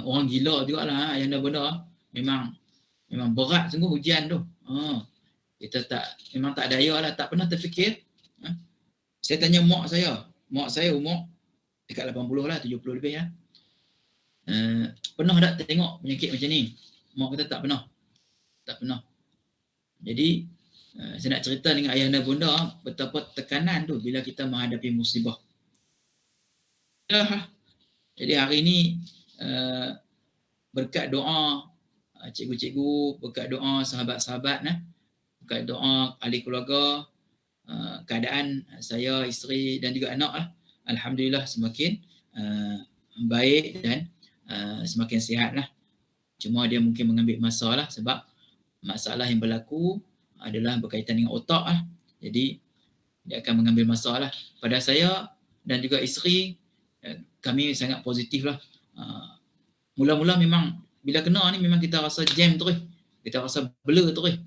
orang gila jugalah. Ayahanda benda memang berat sungguh ujian tu. Kita memang tak daya lah, tak pernah terfikir. Saya tanya mak saya umur dekat 80 lah, 70 lebih lah. Pernah tak tengok penyakit macam ni? Mak kata tak pernah. Jadi saya nak cerita dengan ayahanda bunda betapa tekanan tu bila kita menghadapi musibah. Jadi hari ni berkat doa cikgu-cikgu, berkat doa sahabat-sahabat, berkat doa ahli keluarga, keadaan saya, isteri dan juga anak lah, alhamdulillah semakin baik dan semakin sihat lah. Cuma dia mungkin mengambil masa lah sebab masalah yang berlaku adalah berkaitan dengan otak lah. Jadi dia akan mengambil masa lah. Pada saya dan juga isteri, kami sangat positif lah. Mula-mula memang bila kena ni memang kita rasa jam terus. Kita rasa blur terus.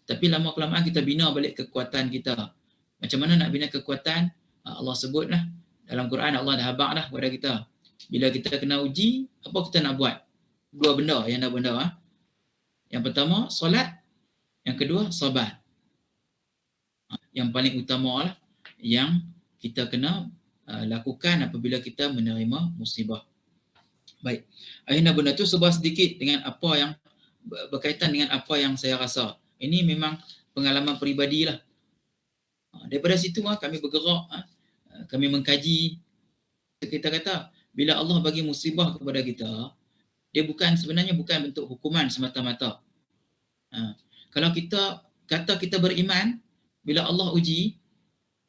Tapi lama-kelamaan kita bina balik kekuatan kita. Macam mana nak bina kekuatan? Allah sebut lah. Dalam Quran Allah dah habaq dah kepada kita. Bila kita kena uji, apa kita nak buat? Dua benda yang nak benda. Yang pertama, solat. Yang kedua, sabar. Yang paling utama lah yang kita kena lakukan apabila kita menerima musibah. Baik. Ayahanda bunda tu sebuah sedikit dengan apa yang berkaitan dengan apa yang saya rasa. Ini memang pengalaman peribadi lah. Daripada situ kami bergerak, kami mengkaji. Kita kata, bila Allah bagi musibah kepada kita, dia sebenarnya bukan bentuk hukuman semata-mata. Kalau kita kata kita beriman, bila Allah uji,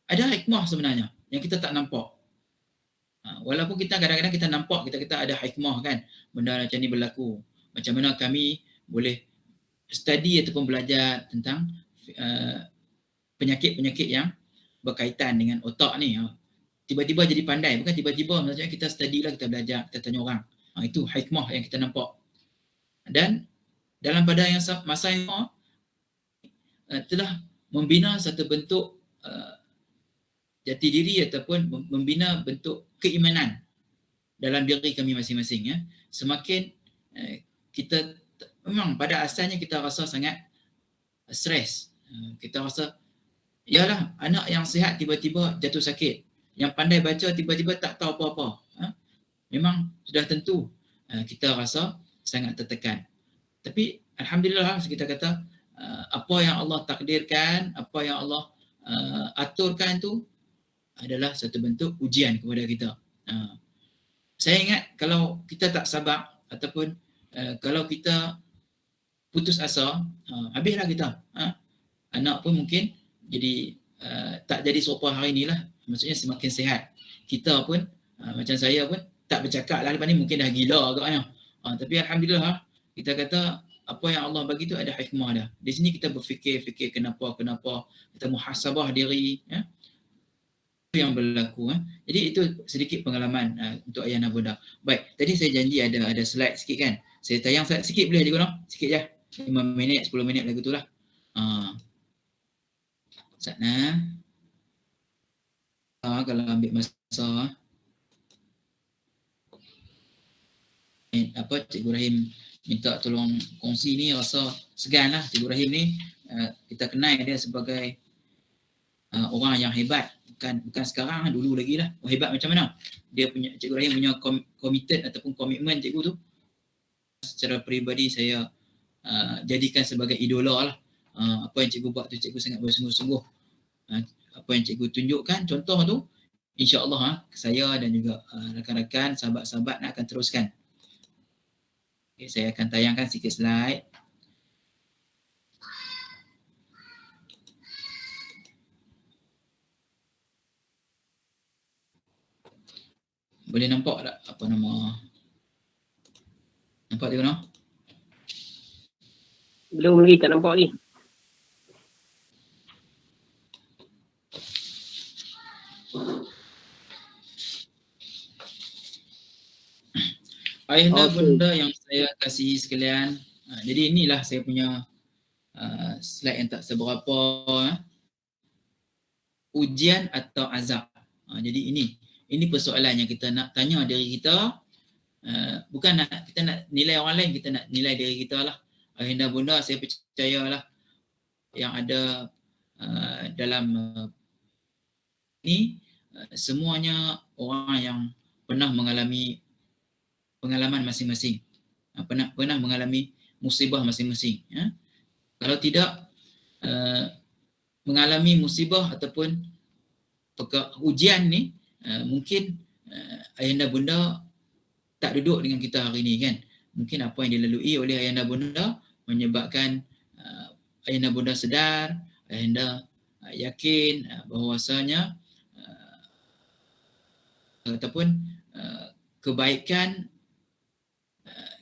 ada hikmah sebenarnya yang kita tak nampak. Walaupun kita kadang-kadang kita nampak, kita kata ada hikmah kan, benda macam ni berlaku. Macam mana kami boleh study ataupun belajar tentang penyakit-penyakit yang berkaitan dengan otak ni. Tiba-tiba jadi pandai, bukan tiba-tiba, maksudnya kita study lah, kita belajar, kita tanya orang. Itu hikmah yang kita nampak. Dan dalam pada yang masa yang telah membina satu bentuk jati diri ataupun membina bentuk keimanan dalam diri kami masing-masing. Semakin kita memang pada asalnya kita rasa sangat stres. Kita rasa yalah, anak yang sihat tiba-tiba jatuh sakit. Yang pandai baca tiba-tiba tak tahu apa-apa. Memang sudah tentu kita rasa sangat tertekan. Tapi alhamdulillah kita kata apa yang Allah takdirkan, apa yang Allah aturkan tu adalah satu bentuk ujian kepada kita. Saya ingat kalau kita tak sabar ataupun kalau kita putus asa, habislah kita. Anak pun mungkin jadi tak jadi serupa hari ni lah. Maksudnya semakin sihat. Kita pun macam saya pun tak bercakap lah lepas ni mungkin dah gila agaknya. Tapi alhamdulillah kita kata apa yang Allah bagi tu ada hikmah dah. Di sini kita berfikir kenapa, kita muhasabah diri, ya. Itu yang berlaku. Jadi itu sedikit pengalaman untuk ayah dan bunda. Baik, tadi saya janji ada slide sikit kan. Saya tayang slide sikit boleh Cikgu Noh? Sikit je. 5 minit, 10 minit lagu tu lah. Sana. Kalau ambil masa. Cikgu Rahim minta tolong kongsi ni, rasa segan lah. Cikgu Rahim ni kita kenal dia sebagai orang yang hebat, bukan sekarang, dulu lagi lah. Hebat macam mana? Dia punya, Cikgu Rahim punya committed ataupun komitmen cikgu tu secara peribadi saya jadikan sebagai idola lah. Apa yang cikgu buat tu cikgu sangat bersungguh-sungguh. Apa yang cikgu tunjukkan, contoh tu, insya-Allah saya dan juga rakan-rakan, sahabat-sahabat nak akan teruskan. Okay, saya akan tayangkan sikit slide. Boleh nampak tak apa nama? Nampak Cikgu Noh? Belum lagi, tak nampak ni. Ayahanda bunda yang saya kasihi sekalian. Jadi inilah saya punya slide yang tak seberapa. Ujian atau azab. Jadi ini persoalan yang kita nak tanya diri kita. Bukan kita nak nilai orang lain, kita nak nilai diri kita lah. Ayahanda bunda saya percayalah yang ada dalam ini semuanya orang yang pernah mengalami pengalaman masing-masing, pernah mengalami musibah masing-masing. Kalau tidak mengalami musibah ataupun ujian ni, mungkin ayahanda bunda tak duduk dengan kita hari ni kan. Mungkin apa yang dilalui oleh ayahanda bunda menyebabkan ayahanda bunda sedar, ayahanda yakin bahawasanya ataupun kebaikan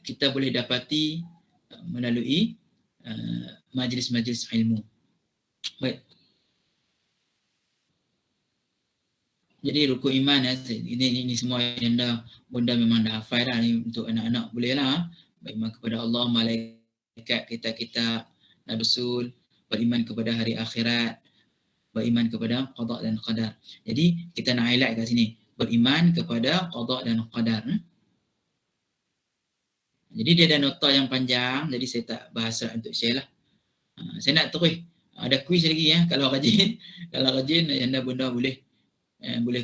kita boleh dapati melalui majlis-majlis ilmu. Baik. Jadi rukun iman ini semua ayahanda bunda memang dah hafal dah ni, untuk anak-anak boleh lah. Beriman kepada Allah, malaikat, kitab-kitab, Nabi Rasul, beriman kepada hari akhirat, beriman kepada qada dan qadar. Jadi kita nak highlight kat sini, beriman kepada qada dan qadar. Jadi dia ada nota yang panjang, jadi saya tak bahas untuk share lah. Saya nak terus, ada quiz lagi ya. Kalau rajin anda bunda boleh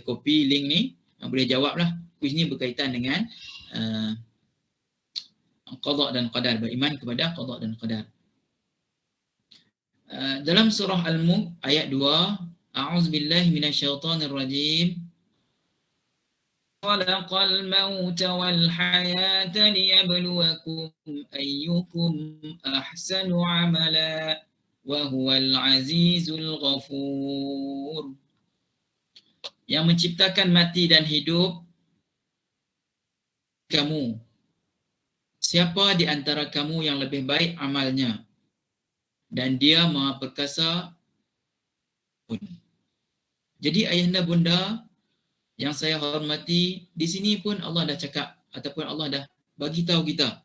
copy link ni, boleh jawab lah. Quiz ni berkaitan dengan qada dan qadar, beriman kepada qada dan qadar. Dalam surah Al-Mulk ayat 2, a'udzubillahi minasyaitonirrajim. خلق الموت والحياة ليبلوكم أيكم أحسن عملا وهو العزيز الغفور. Yang menciptakan mati dan hidup kamu. Siapa di antara kamu yang lebih baik amalnya? Dan dia Maha Perkasa pun. Jadi ayahanda bunda yang saya hormati, di sini pun Allah dah cakap ataupun Allah dah bagi tahu kita.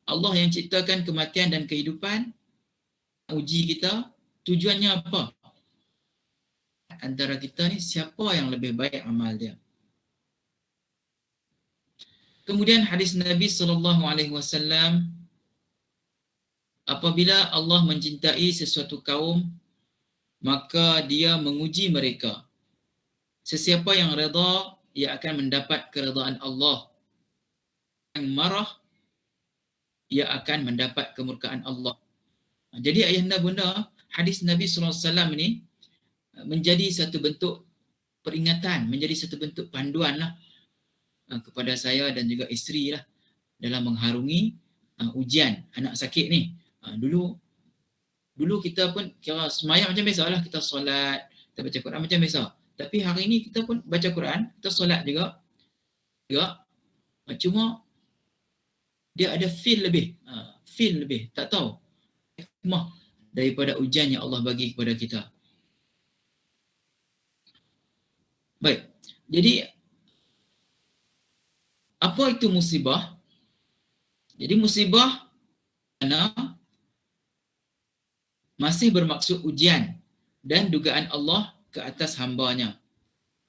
Allah yang ciptakan kematian dan kehidupan, uji kita, tujuannya apa? Antara kita ni siapa yang lebih baik amal dia. Kemudian hadis Nabi SAW, apabila Allah mencintai sesuatu kaum, maka dia menguji mereka. Sesiapa yang redha, ia akan mendapat keredaan Allah. Yang marah, ia akan mendapat kemurkaan Allah. Jadi ayahanda bunda, hadis Nabi SAW ni menjadi satu bentuk peringatan, menjadi satu bentuk panduan lah kepada saya dan juga isteri lah dalam mengharungi ujian anak sakit ni. Dulu kita pun kira semayang macam biasa lah, kita solat, kita baca Quran macam biasa. Tapi hari ini kita pun baca Quran, kita solat juga. Cuma dia ada feel lebih. Feel lebih. Tak tahu. Hikmah daripada ujian yang Allah bagi kepada kita. Baik. Jadi, apa itu musibah? Jadi musibah kerana masih bermaksud ujian dan dugaan Allah ke atas hamba-Nya.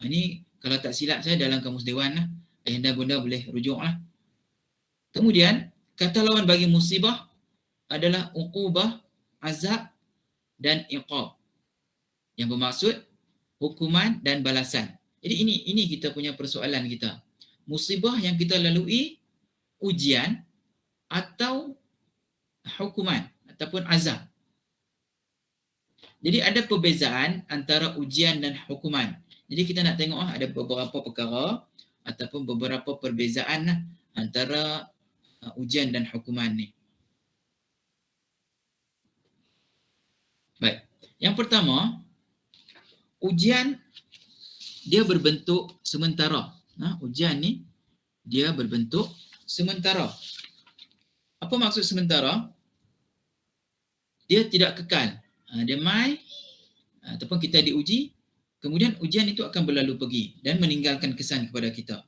Ini kalau tak silap saya dalam Kamus Dewan lah. Ayahanda bunda boleh rujuk lah. Kemudian, kata lawan bagi musibah adalah uqubah, azab dan iqab. Yang bermaksud hukuman dan balasan. Jadi ini kita punya persoalan kita. Musibah yang kita lalui, ujian atau hukuman ataupun azab. Jadi ada perbezaan antara ujian dan hukuman. Jadi kita nak tengok ada beberapa perkara ataupun beberapa perbezaan antara ujian dan hukuman ni. Baik. Yang pertama, ujian dia berbentuk sementara. Ujian ni dia berbentuk sementara. Apa maksud sementara? Dia tidak kekal. Dia mai ataupun kita diuji, kemudian ujian itu akan berlalu pergi dan meninggalkan kesan kepada kita.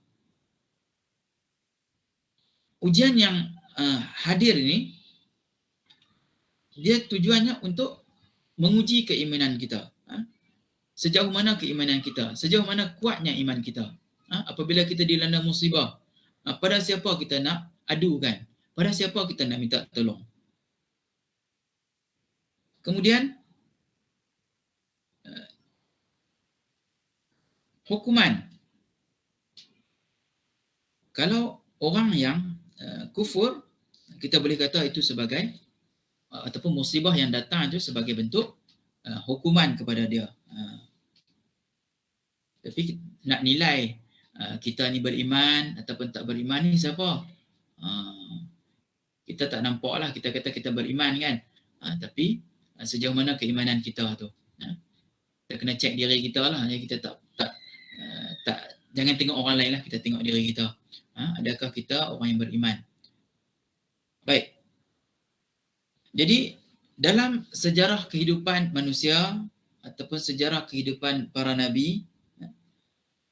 Ujian yang hadir ini, dia tujuannya untuk menguji keimanan kita. Sejauh mana keimanan kita, sejauh mana kuatnya iman kita. Apabila kita dilanda musibah, pada siapa kita nak adukan, pada siapa kita nak minta tolong. Kemudian, hukuman. Kalau orang yang kufur, kita boleh kata itu sebagai ataupun musibah yang datang itu sebagai bentuk hukuman kepada dia. Tapi nak nilai kita ni beriman ataupun tak beriman ni siapa? Kita tak nampak lah, kita kata kita beriman kan. Tapi sejauh mana keimanan kita tu. Kita kena cek diri kita lah. Kita tak jangan tengok orang lain lah, kita tengok diri kita. Adakah kita orang yang beriman? Baik. Jadi dalam sejarah kehidupan manusia ataupun sejarah kehidupan para nabi,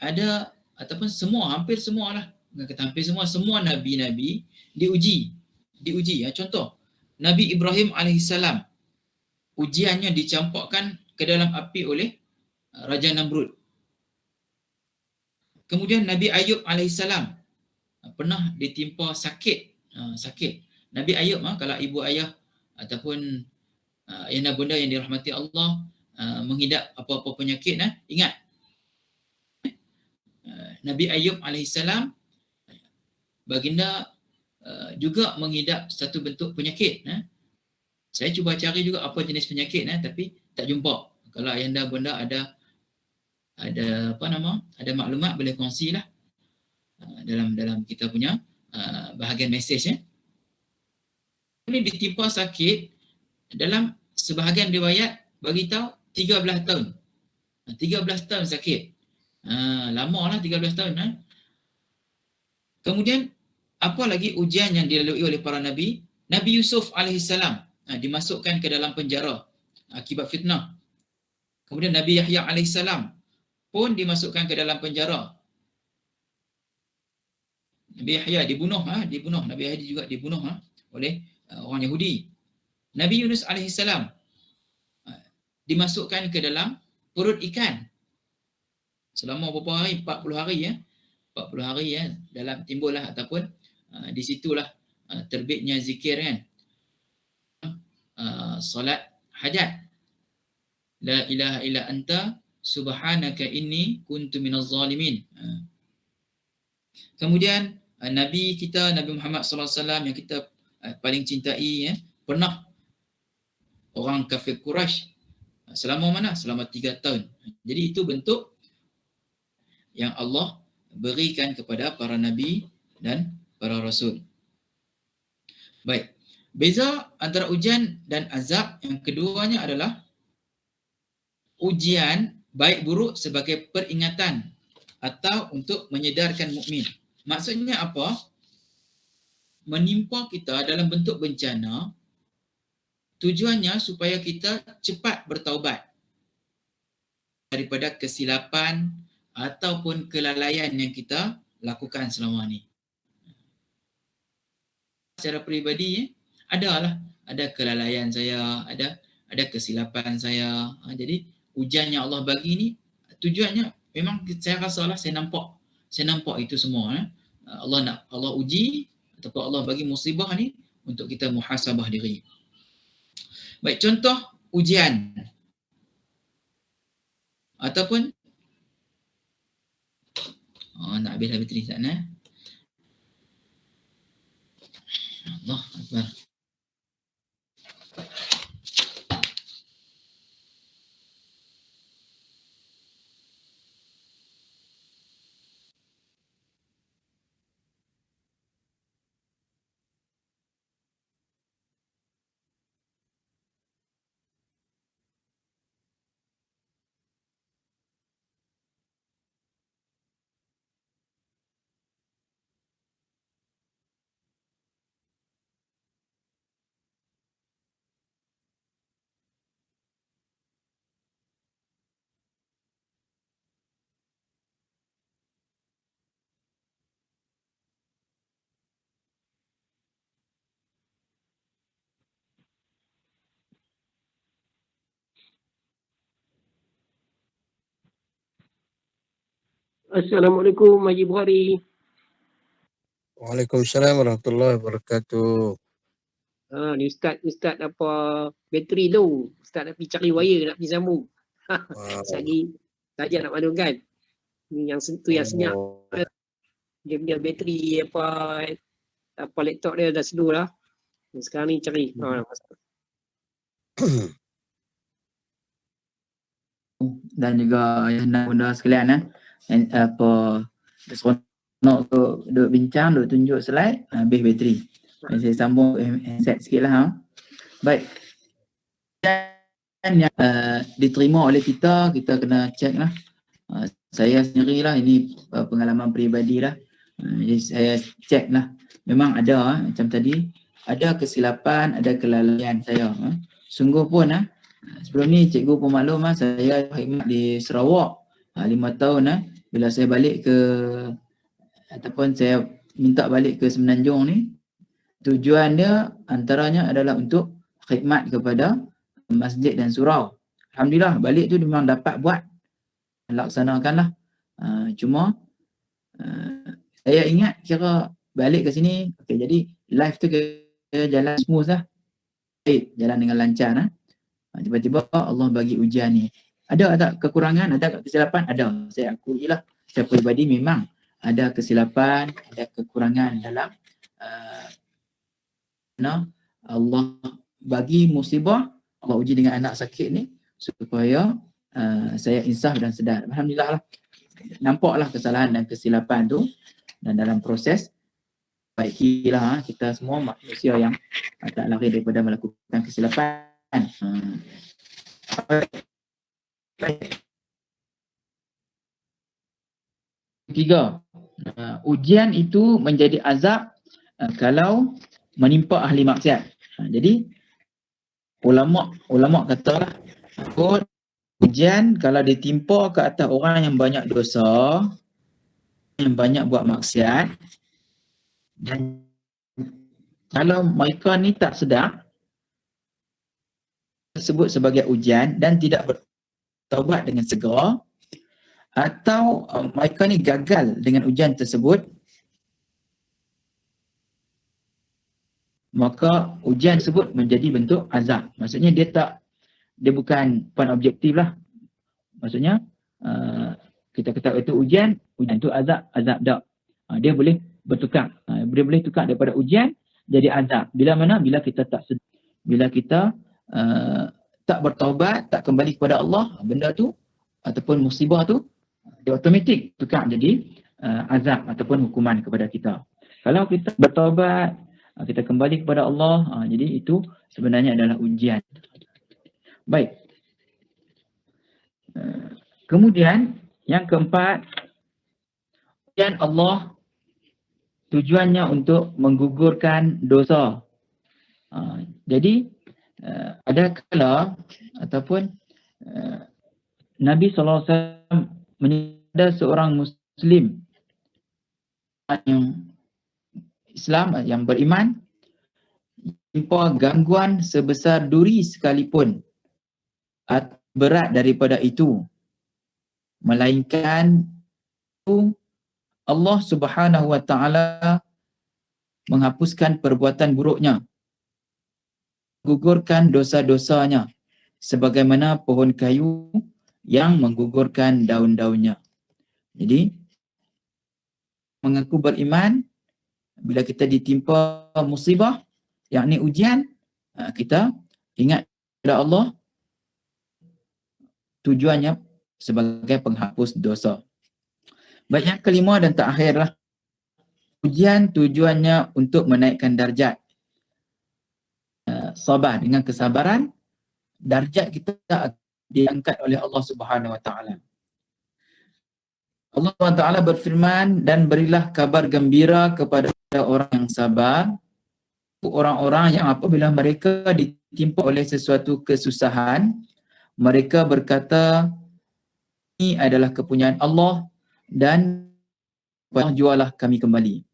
ada ataupun hampir semua lah. Bukan kata hampir semua nabi-nabi diuji. Contoh, Nabi Ibrahim alaihissalam, ujiannya dicampakkan ke dalam api oleh Raja Namrud. Kemudian Nabi Ayub alaihissalam pernah ditimpa sakit. Nabi Ayub, kalau ibu ayah ataupun ayahanda bunda yang dirahmati Allah menghidap apa-apa penyakit, ingat Nabi Ayub alaihissalam, baginda juga menghidap satu bentuk penyakit. Saya cuba cari juga apa jenis penyakit, tapi tak jumpa. Kalau ayahanda bunda ada maklumat, boleh kongsilah dalam kita punya bahagian mesej. Ini ditimpa sakit, dalam sebahagian riwayat bagi tahu 13 tahun. 13 tahun sakit. Lama lah 13 tahun. Kemudian apa lagi ujian yang dilalui oleh para nabi? Nabi Yusuf alaihissalam dimasukkan ke dalam penjara akibat fitnah. Kemudian Nabi Yahya alaihissalam pun dimasukkan ke dalam penjara. Nabi Yahya dibunuh. Nabi Yahya juga dibunuh oleh orang Yahudi. Nabi Yunus alaihissalam dimasukkan ke dalam perut ikan. Selama berapa hari? 40 hari 40 hari dalam timbullah ataupun di situlah terbitnya zikir kan. Salat hajat. La ilaha illa anta subhanaka inni kuntu minaz zalimin. Kemudian Nabi kita, Nabi Muhammad sallallahu alaihi wasallam yang kita paling cintai, pernah orang kafir Quraisy selama mana? Selama 3 tahun. Jadi itu bentuk yang Allah berikan kepada para nabi dan para rasul. Baik. Beza antara ujian dan azab yang keduanya adalah ujian baik buruk sebagai peringatan atau untuk menyedarkan mukmin. Maksudnya apa? menimpa kita dalam bentuk bencana, tujuannya supaya kita cepat bertaubat daripada kesilapan ataupun kelalaian yang kita lakukan selama ni. Secara peribadi, ada kelalaian saya, ada kesilapan saya. Jadi ujian yang Allah bagi ni tujuannya memang saya rasalah saya nampak itu semua. Allah uji ataupun Allah bagi musibah ni untuk kita muhasabah diri. Baik, contoh ujian ataupun nak habis bateri sana. Allah Akbar. Assalamualaikum Haji Bukhari. Waalaikumsalam warahmatullahi wabarakatuh. Ni Ustaz apa bateri low. Ustaz nak pergi cari wire, nak pergi sambung. Lagi saja nak maklum kan. Ni yang sentuh yang senyap. Dia punya bateri apa laptop dia dah slow lah. Sekarang ni cari. Dan juga ayah bunda sekalian seronok duk bincang, duk tunjuk slide, habis bateri. Saya sambung handset sikit lah. Baik. Dan yang diterima oleh kita kena check lah. Saya sendiri lah, ini pengalaman peribadi lah. Jadi saya check lah. Memang ada macam tadi, ada kesilapan, ada kelalaian saya. Sungguh pun sebelum ni cikgu pun maklum saya khidmat di Sarawak 5 tahun bila saya balik ke ataupun saya minta balik ke Semenanjung ni, tujuan dia antaranya adalah untuk khidmat kepada masjid dan surau. Alhamdulillah balik tu memang dapat buat, laksanakanlah. Cuma saya ingat kira balik ke sini, okay, jadi life tu kira jalan smooth lah. Baik, jalan dengan lancar tiba-tiba Allah bagi ujian ni. Ada tak kekurangan, ada tak kesilapan? Ada. Saya akui lah. Saya peribadi memang ada kesilapan, ada kekurangan dalam Allah bagi musibah, Allah uji dengan anak sakit ni supaya saya insaf dan sedar. Alhamdulillah lah. Nampaklah kesalahan dan kesilapan tu, dan dalam proses baikilah kita semua manusia yang tak lari daripada melakukan kesilapan. Tiga, ujian itu menjadi azab kalau menimpa ahli maksiat. Jadi ulama katalah ujian kalau ditimpa ke atas orang yang banyak dosa, yang banyak buat maksiat, dan kalau mereka ni tak sedar, tersebut sebagai ujian dan tidak bertaubat dengan segera, atau mereka ni gagal dengan ujian tersebut, maka ujian tersebut menjadi bentuk azab. Maksudnya dia bukan puan objektif lah. Maksudnya kita kata itu ujian itu azab tak. Dia boleh bertukar. Dia boleh tukar daripada ujian jadi azab. Bila mana? Bila kita tak sedar. Bila kita tak bertaubat, tak kembali kepada Allah, benda tu ataupun musibah tu dia automatik tukar jadi azab ataupun hukuman kepada kita. Kalau kita bertaubat, kita kembali kepada Allah, jadi itu sebenarnya adalah ujian. Baik. Kemudian yang keempat, ujian Allah tujuannya untuk menggugurkan dosa. Jadi ada kala ataupun Nabi SAW ada seorang Muslim yang Islam yang beriman jumpa gangguan sebesar duri sekalipun atau berat daripada itu, melainkan Allah Subhanahu wa taala menghapuskan perbuatan buruknya, gugurkan dosa-dosanya sebagaimana pohon kayu yang menggugurkan daun-daunnya. Jadi mengaku beriman, bila kita ditimpa musibah, yakni ujian, kita ingat kepada Allah, tujuannya sebagai penghapus dosa. Baik, yang kelima dan terakhirlah, ujian tujuannya untuk menaikkan darjat. Sabar, dengan kesabaran, darjat kita diangkat oleh Allah Subhanahu wa taala. Allah SWT berfirman, dan berilah kabar gembira kepada orang yang sabar, orang-orang yang apabila mereka ditimpa oleh sesuatu kesusahan, mereka berkata, ini adalah kepunyaan Allah dan jualah kami kembali.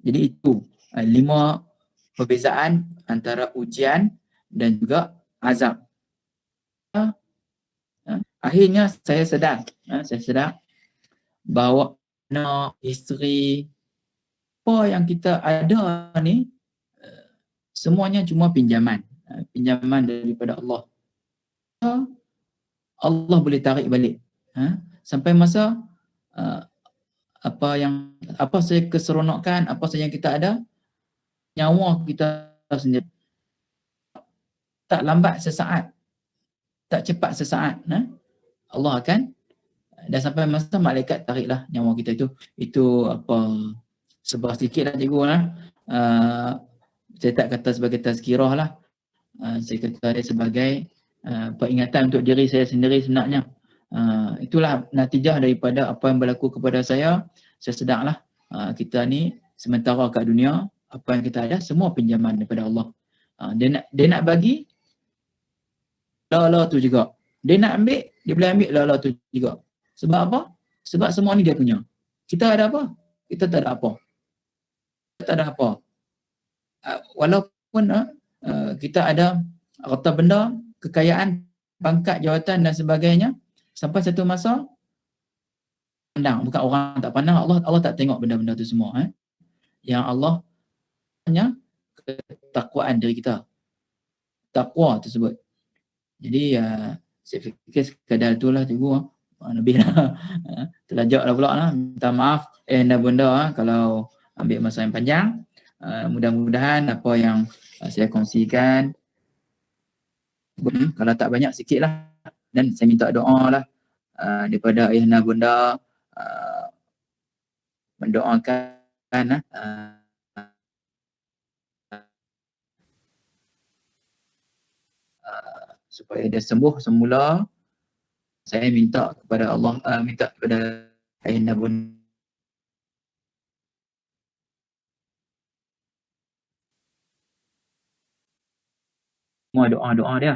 Jadi itu 5 perbezaan antara ujian dan juga azab. Akhirnya saya sedar bahawa anak, isteri, apa yang kita ada ni semuanya cuma pinjaman daripada Allah. Allah boleh tarik balik. Sampai masa apa saja keseronokan, apa saja yang kita ada, nyawa kita sendiri. Tak lambat sesaat, tak cepat sesaat, Allah akan, dah sampai masa malaikat tariklah nyawa kita itu. Itu apa, sebuah sikit lah cikgu lah. Saya tak kata sebagai tazkirah lah. Saya kata dia sebagai peringatan untuk diri saya sendiri sebenarnya. Itulah natijah daripada apa yang berlaku kepada saya. Saya sedarlah kita ni sementara kat dunia, apa yang kita ada semua pinjaman daripada Allah. Dia nak bagi, la tu juga. Dia nak ambil, dia boleh ambil la tu juga. Sebab apa? Sebab semua ni dia punya. Kita ada apa? Kita tak ada apa. Tak ada apa. Walaupun kita ada harta benda, kekayaan, pangkat, jawatan dan sebagainya, sampai satu masa pandang, bukan orang tak pandang, Allah tak tengok benda-benda tu semua. Yang Allah hanya ketakwaan diri kita. Takwa tersebut. Jadi saya fikir sekadar itulah cikgu. Lebih dah terlajak lah pula lah. Minta maaf dan bunda kalau ambil masa yang panjang. Mudah-mudahan apa yang saya kongsikan, kalau tak banyak sikit lah. Dan saya minta doa lah daripada ayah dan bunda, mendoakan supaya dia sembuh semula. Saya minta kepada Allah, minta kepada ayah dan bunda semua doa-doa dia.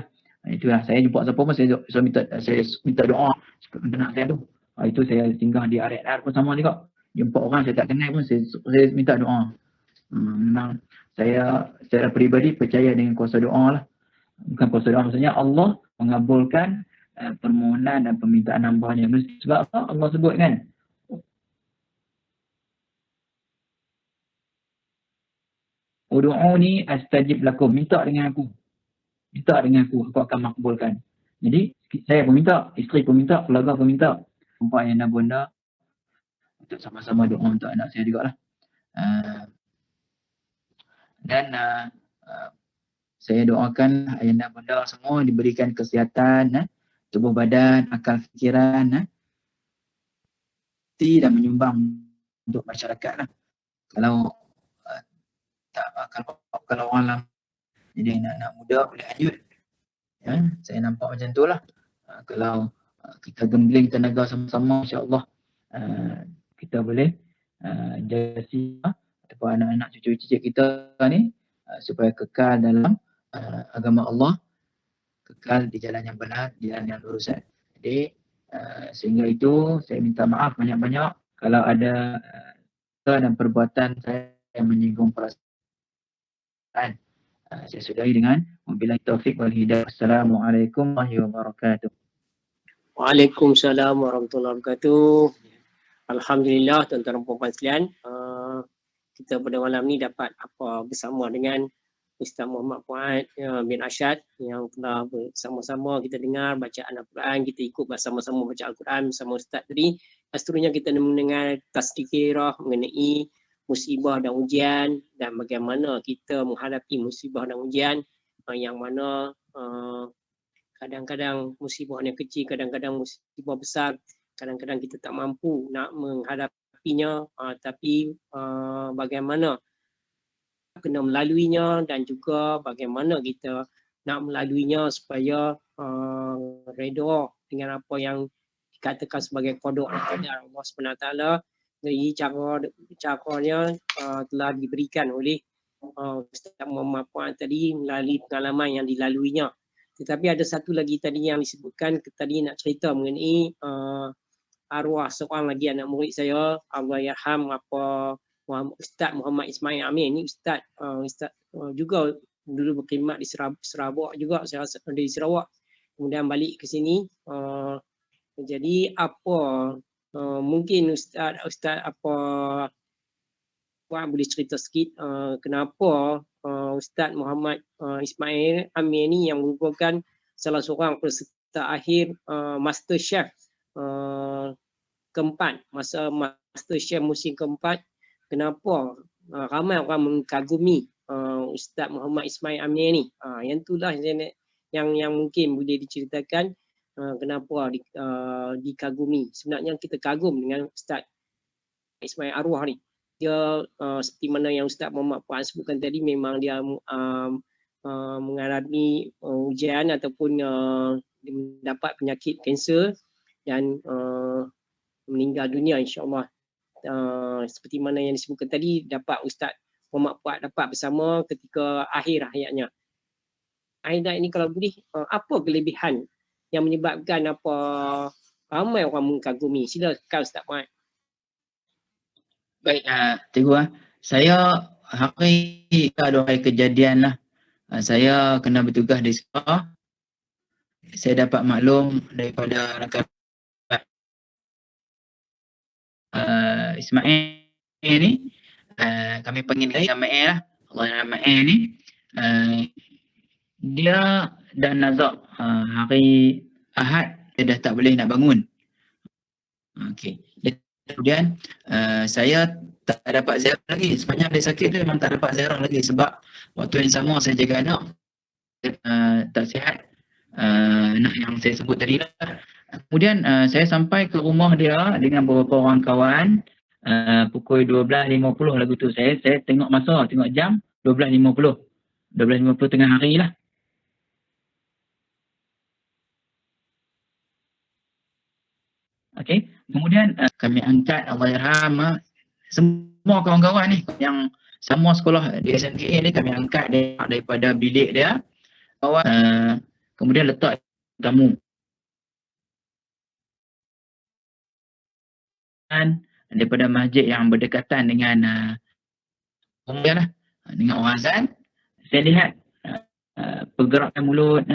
Itulah, saya jumpa siapa pun saya minta doa untuk anak saya tu. Itu saya singgah di RNR pun sama juga. Jumpa orang saya tak kenal pun saya minta doa. Memang saya secara peribadi percaya dengan kuasa doa lah. Bukan kuasa doa, maksudnya Allah mengabulkan permohonan dan permintaan hamba-Nya. Sebab apa? Allah sebut kan, Ud'uni astajib lakum, minta dengan aku. Minta dengan aku akan makbulkan. Jadi saya pun minta, isteri pun minta, keluarga pun minta. Jumpa ayah dan bunda untuk sama-sama doa untuk anak saya juga lah. Dan saya doakan ayah dan bunda semua diberikan kesihatan, tubuh badan, akal fikiran, dan menyumbang untuk masyarakat lah. Kalau orang lama, jadi anak-anak muda boleh lanjut. Saya nampak macam tu lah. Kalau kita gembling tenaga sama-sama, insya-Allah kita boleh generasi ataupun anak-anak cucu cicit kita ni supaya kekal dalam agama Allah, kekal di jalan yang benar, jalan yang lurusan. Jadi sehingga itu saya minta maaf banyak-banyak kalau ada kata dan perbuatan saya yang menyinggung perasaan. Saya sudahi dengan wabillahi taufik wal hidayah. Assalamualaikum warahmatullahi wabarakatuh. Waalaikumsalam warahmatullahi wabarakatuh. Alhamdulillah tuan-tuan dan puan-puan sekalian, kita pada malam ni dapat bersama dengan Ustaz Muhammad Fuad bin Arsyad yang telah bersama-sama kita dengar bacaan Al-Quran, kita ikut bersama-sama baca Al-Quran bersama Ustaz tadi. Seterusnya kita mendengar tazkirah mengenai musibah dan ujian dan bagaimana kita menghadapi musibah dan ujian yang mana kadang-kadang musibah yang kecil, kadang-kadang musibah besar, kadang-kadang kita tak mampu nak menghadapinya, tapi bagaimana kena melaluinya dan juga bagaimana kita nak melaluinya supaya redha dengan apa yang dikatakan sebagai qada dan qadar Allah SWT. Jadi caranya telah diberikan oleh Ustaz Muhammad Fuad tadi melalui pengalaman yang dilaluinya. Tetapi ada satu lagi tadi yang disebutkan, tadi nak cerita mengenai arwah seorang lagi anak murid saya, Allahyarham Ustaz Muhammad Ismail Amin. Ini Ustaz juga dulu berkhidmat di Sarawak juga, saya dari Sarawak. Kemudian balik ke sini. Jadi mungkin Ustaz boleh cerita sikit kenapa Ustaz Muhammad Ismail Amin ni yang merupakan salah seorang peserta akhir Master Chef keempat, masa Master Chef musim keempat. Kenapa ramai orang mengagumi Ustaz Muhammad Ismail Amin ni? Yang itulah yang mungkin boleh diceritakan kenapa dikagumi. Sebenarnya kita kagum dengan Ustaz Ismail arwah ni. Dia seperti mana yang Ustaz Muhammad Fuad sebutkan tadi, memang dia mengalami ujian ataupun mendapat penyakit kanser dan meninggal dunia insya-Allah. Seperti mana yang disebutkan tadi, dapat Ustaz Muhammad Fuad dapat bersama ketika akhir hayatnya. Aida ini kalau boleh, apa kelebihan yang menyebabkan ramai orang mengagumi? Silakan Ustaz Fuad. Baik, cikgu. Saya hari ada kejadian lah. Saya kena bertugas di sekolah. Saya dapat maklum daripada rakan Ismail ni, kami panggil dia Ismail lah. Ismail ni dia dah nazak hari Ahad, dia dah tak boleh nak bangun. Okey. Kemudian saya tak dapat ziarah lagi. Sepanjang dia sakit tu memang tak dapat ziarah lagi sebab waktu yang sama saya jaga anak tak sihat, anak yang saya sebut tadi lah. Kemudian saya sampai ke rumah dia dengan beberapa orang kawan pukul 12.50 lagu tu. Saya tengok masa, tengok jam 12.50 tengah hari lah. Okey, kemudian kami angkat Allahyarham semua kawan-kawan ni yang sama sekolah di SMKA ni, kami angkat dia daripada bilik dia, bawa kemudian letak tamu. Dan daripada masjid yang berdekatan dengan rumah lah, dengan orang azan, saya lihat pergerakan mulut.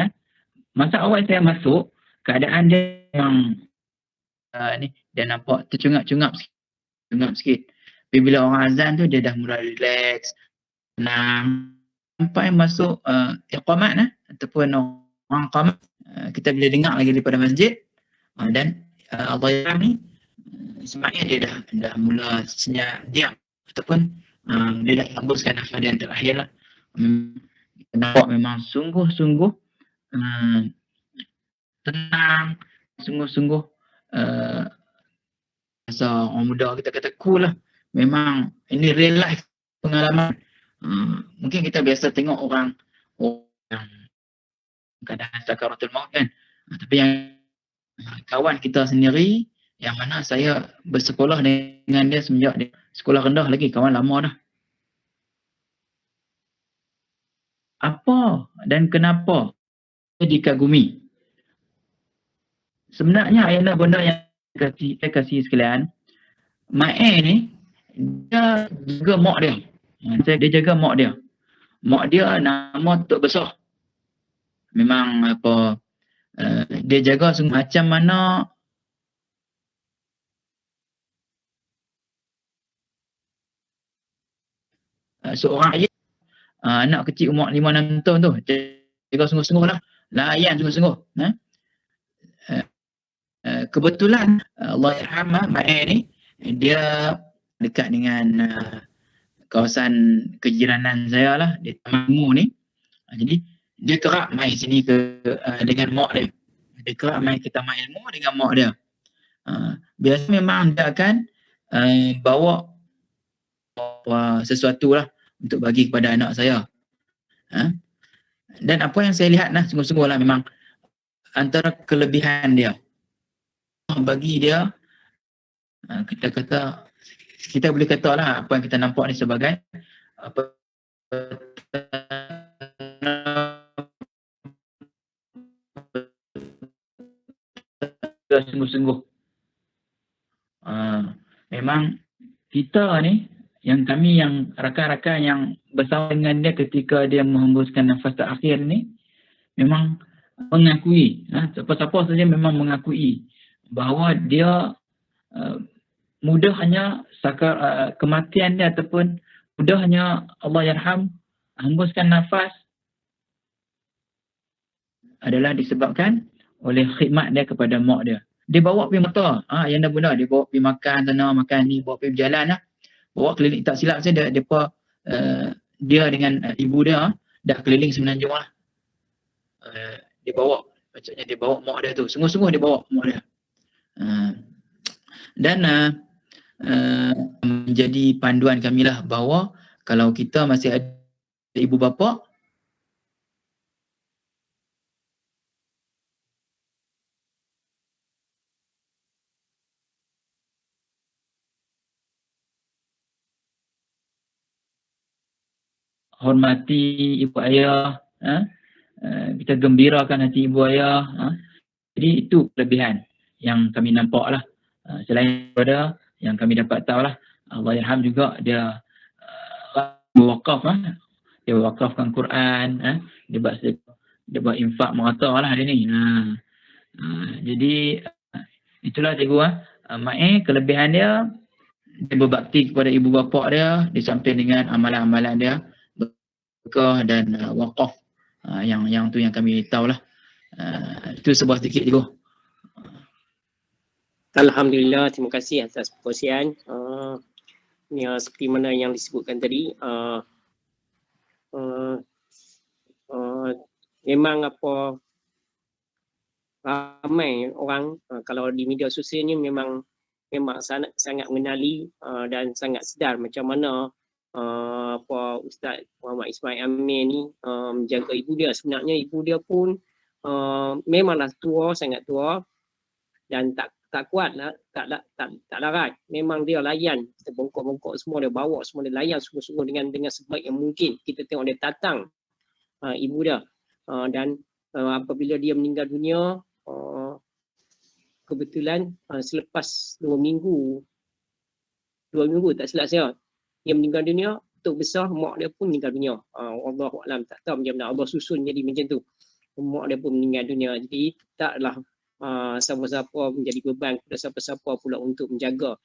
Masa awal saya masuk, keadaan dia memang dia nampak tercungap-cungap sikit. Tapi bila orang azan tu dia dah mulai relax, tenang. Sampai masuk iqamat ataupun orang qamat, kita boleh dengar lagi daripada masjid. Dan Allahyarham ni Ismail dia dah mula senyap diam ataupun dia dah hembuskan nafas dia yang terakhir lah. Kita nampak memang sungguh-sungguh tenang, sungguh-sungguh rasa orang muda kita kata cool lah. Memang ini real life pengalaman. Mungkin kita biasa tengok orang yang kadang sakaratul maut kan, tapi yang kawan kita sendiri yang mana saya bersekolah dengan dia semenjak dia sekolah rendah lagi, kawan lama dah. Apa dan kenapa dia dikagumi? Sebenarnya ayana benda yang saya kasih sekalian, Mae ni dia jaga mak dia. Dia jaga mak dia. Mak dia nama Tok Besar. Memang apa dia jaga macam mana seorang ayah anak kecil umur 5-6 tahun tu jaga sungguh-sungguh lah, layan sungguh-sungguh. Kebetulan Allah yarhamah Mae ni dia dekat dengan kawasan kejiranan saya lah di Taman Ilmu ni. Jadi dia kerap main sini dengan mak dia. Dia kerap main ke Taman Ilmu dengan mak dia. Biasa memang dia akan bawa sesuatu lah untuk bagi kepada anak saya. Dan apa yang saya lihat lah, sungguh-sungguh lah memang antara kelebihan dia bagi dia, kita boleh kata lah apa yang kita nampak ni sebagai apa sungguh-sungguh. Memang kita ni, kami yang rakan-rakan yang bersama dengan dia ketika dia menghembuskan nafas terakhir ni, memang mengakui, siapa-siapa saja memang mengakui bahawa dia mudahnya kematian dia ataupun mudahnya Allah yarham hembuskan nafas adalah disebabkan oleh khidmat dia kepada mak dia. Dia bawa pergi mata, yang dah benar, dia bawa pergi makan sana, makan ni, bawa pergi berjalan lah. Bawa keliling, tak silap saya dia dengan ibu dia dah keliling Semenanjung lah. Dia bawa, maksudnya dia bawa mak dia tu, sungguh-sungguh dia bawa mak dia. Dan menjadi panduan kami lah bahawa kalau kita masih ada ibu bapa, hormati ibu ayah, kita gembirakan hati ibu ayah. Jadi itu kelebihan yang kami nampak lah. Selain daripada yang kami dapat tahu lah, Allah yarham juga dia berwakaf lah. Dia wakafkan Quran, dia buat infak merata lah dia ni. Jadi itulah cikgu. Mae kelebihan dia berbakti kepada ibu bapa dia di samping dengan amalan-amalan dia berkah dan wakaf. Yang tu yang kami tahu lah. Itu sebuah sedikit cikgu. Alhamdulillah, terima kasih atas perkongsian. Seperti mana yang disebutkan tadi, memang apa ramai orang kalau di media sosial ni memang sangat mengenali dan sangat sedar macam mana Ustaz Muhammad Ismail Amir ni menjaga ibu dia. Sebenarnya ibu dia pun memanglah tua, sangat tua dan tak kuat lah, tak larat. Memang dia layan, kita bongkok-bongkok semua dia bawa, semua dia layan sungguh-sungguh dengan sebaik yang mungkin. Kita tengok dia tatang ibu dia, dan apabila dia meninggal dunia, kebetulan selepas 2 minggu tak silap saya, dia meninggal dunia, Tok Besar mak dia pun meninggal dunia. Wallahualam, tak tahu macam mana Allah susun jadi macam tu. Mak dia pun meninggal dunia. Jadi taklah siapa-siapa menjadi beban kepada siapa-siapa pula untuk menjaga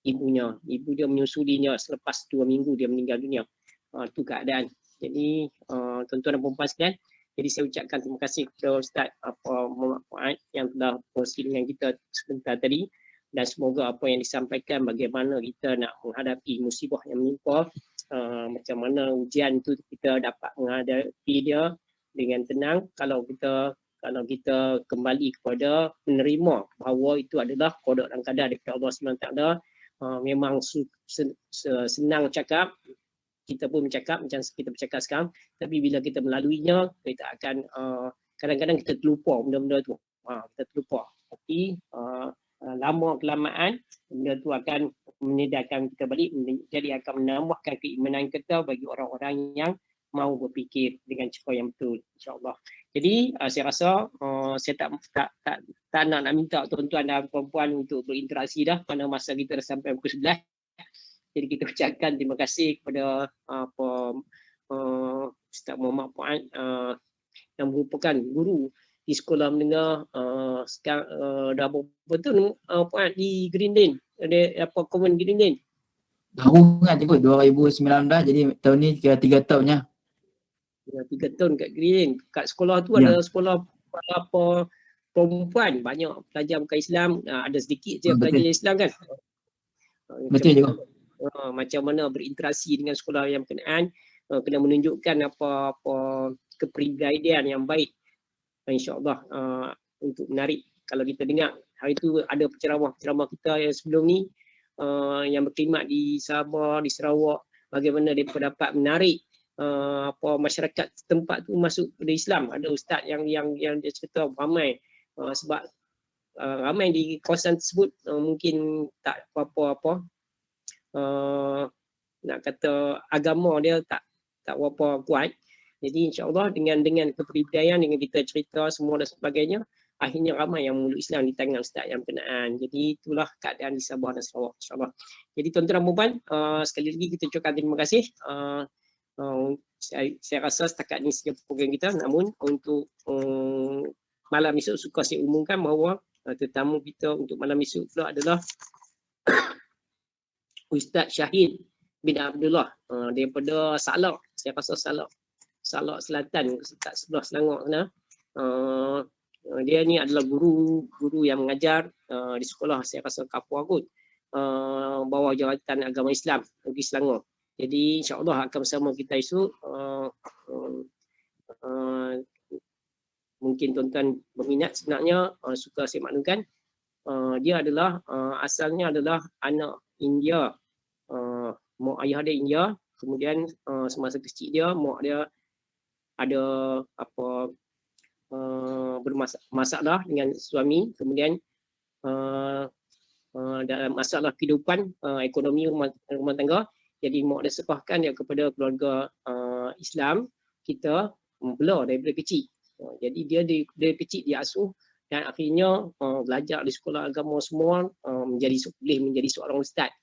ibunya. Ibu dia menyusulinya selepas 2 minggu dia meninggal dunia. Itu keadaan. Jadi tuan-tuan dan puan-puan sekalian, jadi saya ucapkan terima kasih kepada Ustaz Muhammad Fuad yang telah berkongsi dengan kita sebentar tadi, dan semoga apa yang disampaikan bagaimana kita nak menghadapi musibah yang menimpa, macam mana ujian tu kita dapat menghadapi dia dengan tenang kalau kita kembali kepada menerima bahawa itu adalah qada dan qadar daripada Allah SWT. Memang senang cakap, kita pun bercakap macam kita bercakap sekarang, tapi bila kita melaluinya, kita akan kadang-kadang kita terlupa benda-benda tu. Kita terlupa. Tapi lama kelamaan, benda tu akan menyedarkan kita balik, jadi akan menambahkan keimanan kita bagi orang-orang yang mau berfikir dengan cara yang betul, insya-Allah. Jadi saya rasa saya tak nak minta tuan-tuan dan puan-puan untuk berinteraksi dah, kerana masa kita dah sampai pukul 11. Jadi kita ucapkan terima kasih kepada Ustaz Muhammad Fuad yang merupakan guru di sekolah menengah sekarang dah berapa tahun Fuad di Green Lane, ada Common Green Lane. Baru kan cikgu 2019, jadi tahun ni kira 3 tahunnya. 3 tahun kat Green Lane. Kat sekolah tu Ya. ada sekolah perempuan, banyak pelajar bukan Islam, ada sedikit je Betul. pelajar Islam kan. Betul cikgu. Macam mana berinteraksi dengan sekolah yang berkenaan, kena menunjukkan apa kepribadian yang baik, insya-Allah, untuk menarik. Kalau kita dengar hari tu ada penceramah kita yang sebelum ni yang berkhidmat di Sabah, di Sarawak, bagaimana mereka dapat menarik masyarakat tempat tu masuk pada Islam. Ada ustaz yang dia cerita ramai, sebab ramai di kawasan tersebut mungkin tak apa-apa nak kata agama dia tak berapa kuat. Jadi insya-Allah dengan kepribadian, dengan kita cerita semua dan sebagainya, akhirnya ramai yang memeluk Islam di tangan ustaz yang berkenaan. Jadi itulah keadaan di Sabah dan Sarawak, insya-Allah. Jadi tuan-tuan dan puan, sekali lagi kita ucapkan terima kasih. Saya rasa setakat ini saja program kita, namun untuk malam esok suka saya umumkan bahawa tetamu kita untuk malam esok pula adalah Ustaz Syahid bin Abdullah daripada Salak. Saya rasa Salak Selatan, kat sebelah Selangor sana. Dia ni adalah guru yang mengajar di sekolah, saya rasa Kapua kot, bawah Jawatan Agama Islam Negeri Selangor. Jadi insya-Allah akan bersama kita esok. Mungkin tuan-tuan berminat, sebenarnya suka saya maklumkan, dia adalah asalnya adalah anak India. Mak ayah dia India, kemudian semasa kecil dia mak dia ada bermasalah dengan suami, kemudian dalam masalah kehidupan ekonomi rumah tangga, jadi mak dia serahkan dia kepada keluarga Islam kita mula daripada kecil. Jadi dia dari kecil dia asuh dan akhirnya belajar di sekolah agama semua, boleh menjadi seorang ustaz.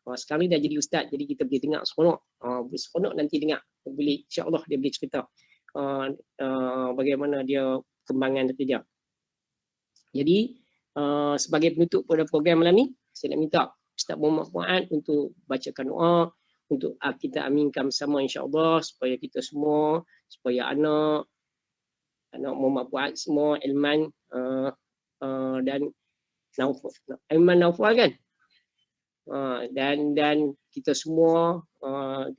Sekarang ni dah jadi ustaz, jadi kita boleh dengar seronok nanti dengar, boleh insya-Allah dia boleh cerita bagaimana dia kembangan dia. Jadi sebagai penutup pada program malam ni, saya nak minta Ustaz Muhammad Fuad untuk bacakan doa untuk kita aminkan bersama, insya-Allah, supaya kita semua, supaya anak Muhammad Fuad semua, Ilman dan Naufal kan, dan kita semua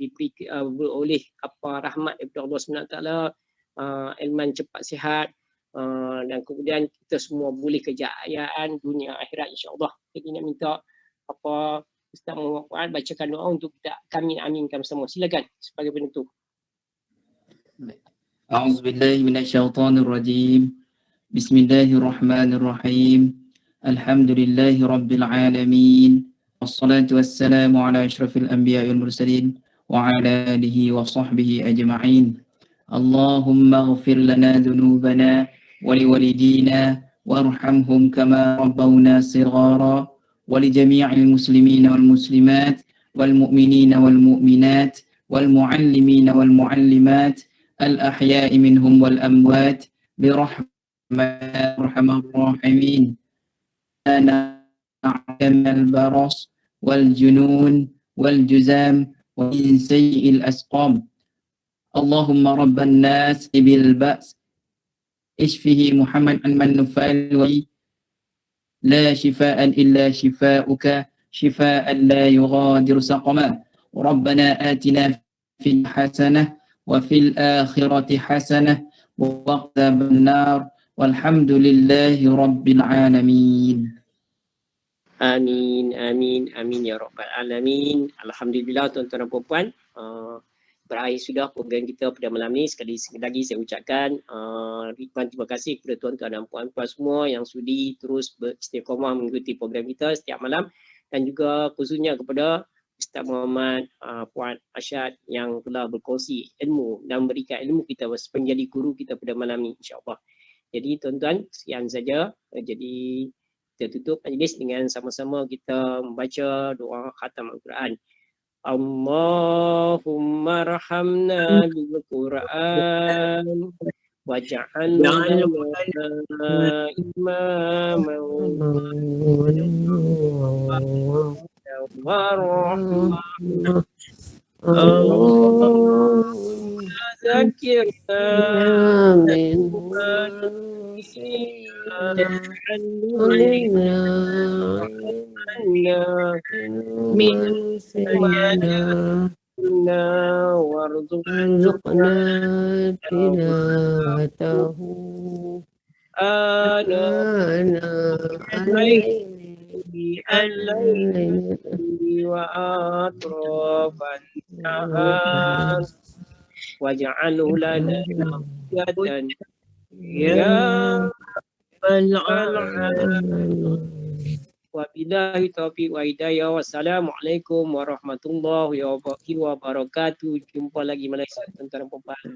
diberi oleh rahmat daripada Allah SWT, Ilman cepat sihat, dan kemudian kita semua boleh kejayaan dunia akhirat, insya-Allah. Jadi nak minta Ustaz Muhammad Fuad bacakan doa untuk kami aminkan bersama. Silakan sebagai penutup. A'udzubillahi minasyaitonirrajim. Bismillahirrahmanirrahim. Alhamdulillahi rabbil alamin. Wassalatu wassalamu ala asyrafil anbiya'i wal mursalin wa ala alihi wa sahbihi ajma'in. Allahumma ighfir lana dhunubana wa liwalidina warhamhum kama rabbawna shighara wa li jami'il muslimina wal muslimat wal mu'minina wal mu'minat wal mu'allimina wal mu'allimat al ahya'i minhum wal amwat bi rahmatika arhamar rahimin. Ana al baras wal junun wal juzam wa min sayyi'il asqam. Allahumma rabban nas bil ba's اشفه محمد عن من نفعل لا شفاء إلا شفاؤك شفاء لا يغادر سقما. ربنا آتنا في الحسنة وفي الآخرة حسنة وقنا النار والحمد لله رب العالمين. Amin ya rabbal alamin. Alhamdulillah tuan-tuan dan puan-puan. berakhir sudah program kita pada malam ni. Sekali lagi saya ucapkan ribuan terima kasih kepada tuan-tuan dan puan-puan semua yang sudi terus beristiqamah mengikuti program kita setiap malam, dan juga khususnya kepada Ustaz Muhammad Puan Asyad yang telah berkongsi ilmu dan memberikan ilmu kita menjadi guru kita pada malam ni, insya-Allah. Jadi tuan-tuan, sekian saja. Jadi kita tutup majlis dengan sama-sama kita membaca doa khatam Al-Quran. Allahumma rahamna bil Quran waj'alna imaman warahmah. Allahumma zakirna warzuqna tilawatahu ana al-layli wa atrafan nahar waj'alhu lana hujjatan ya rabbal alamin. Wabillahi taufiq wa hidayah. Wassalamualaikum warahmatullahi wabarakatuh. Jumpa lagi Malaysia, tuan-tuan dan puan-puan.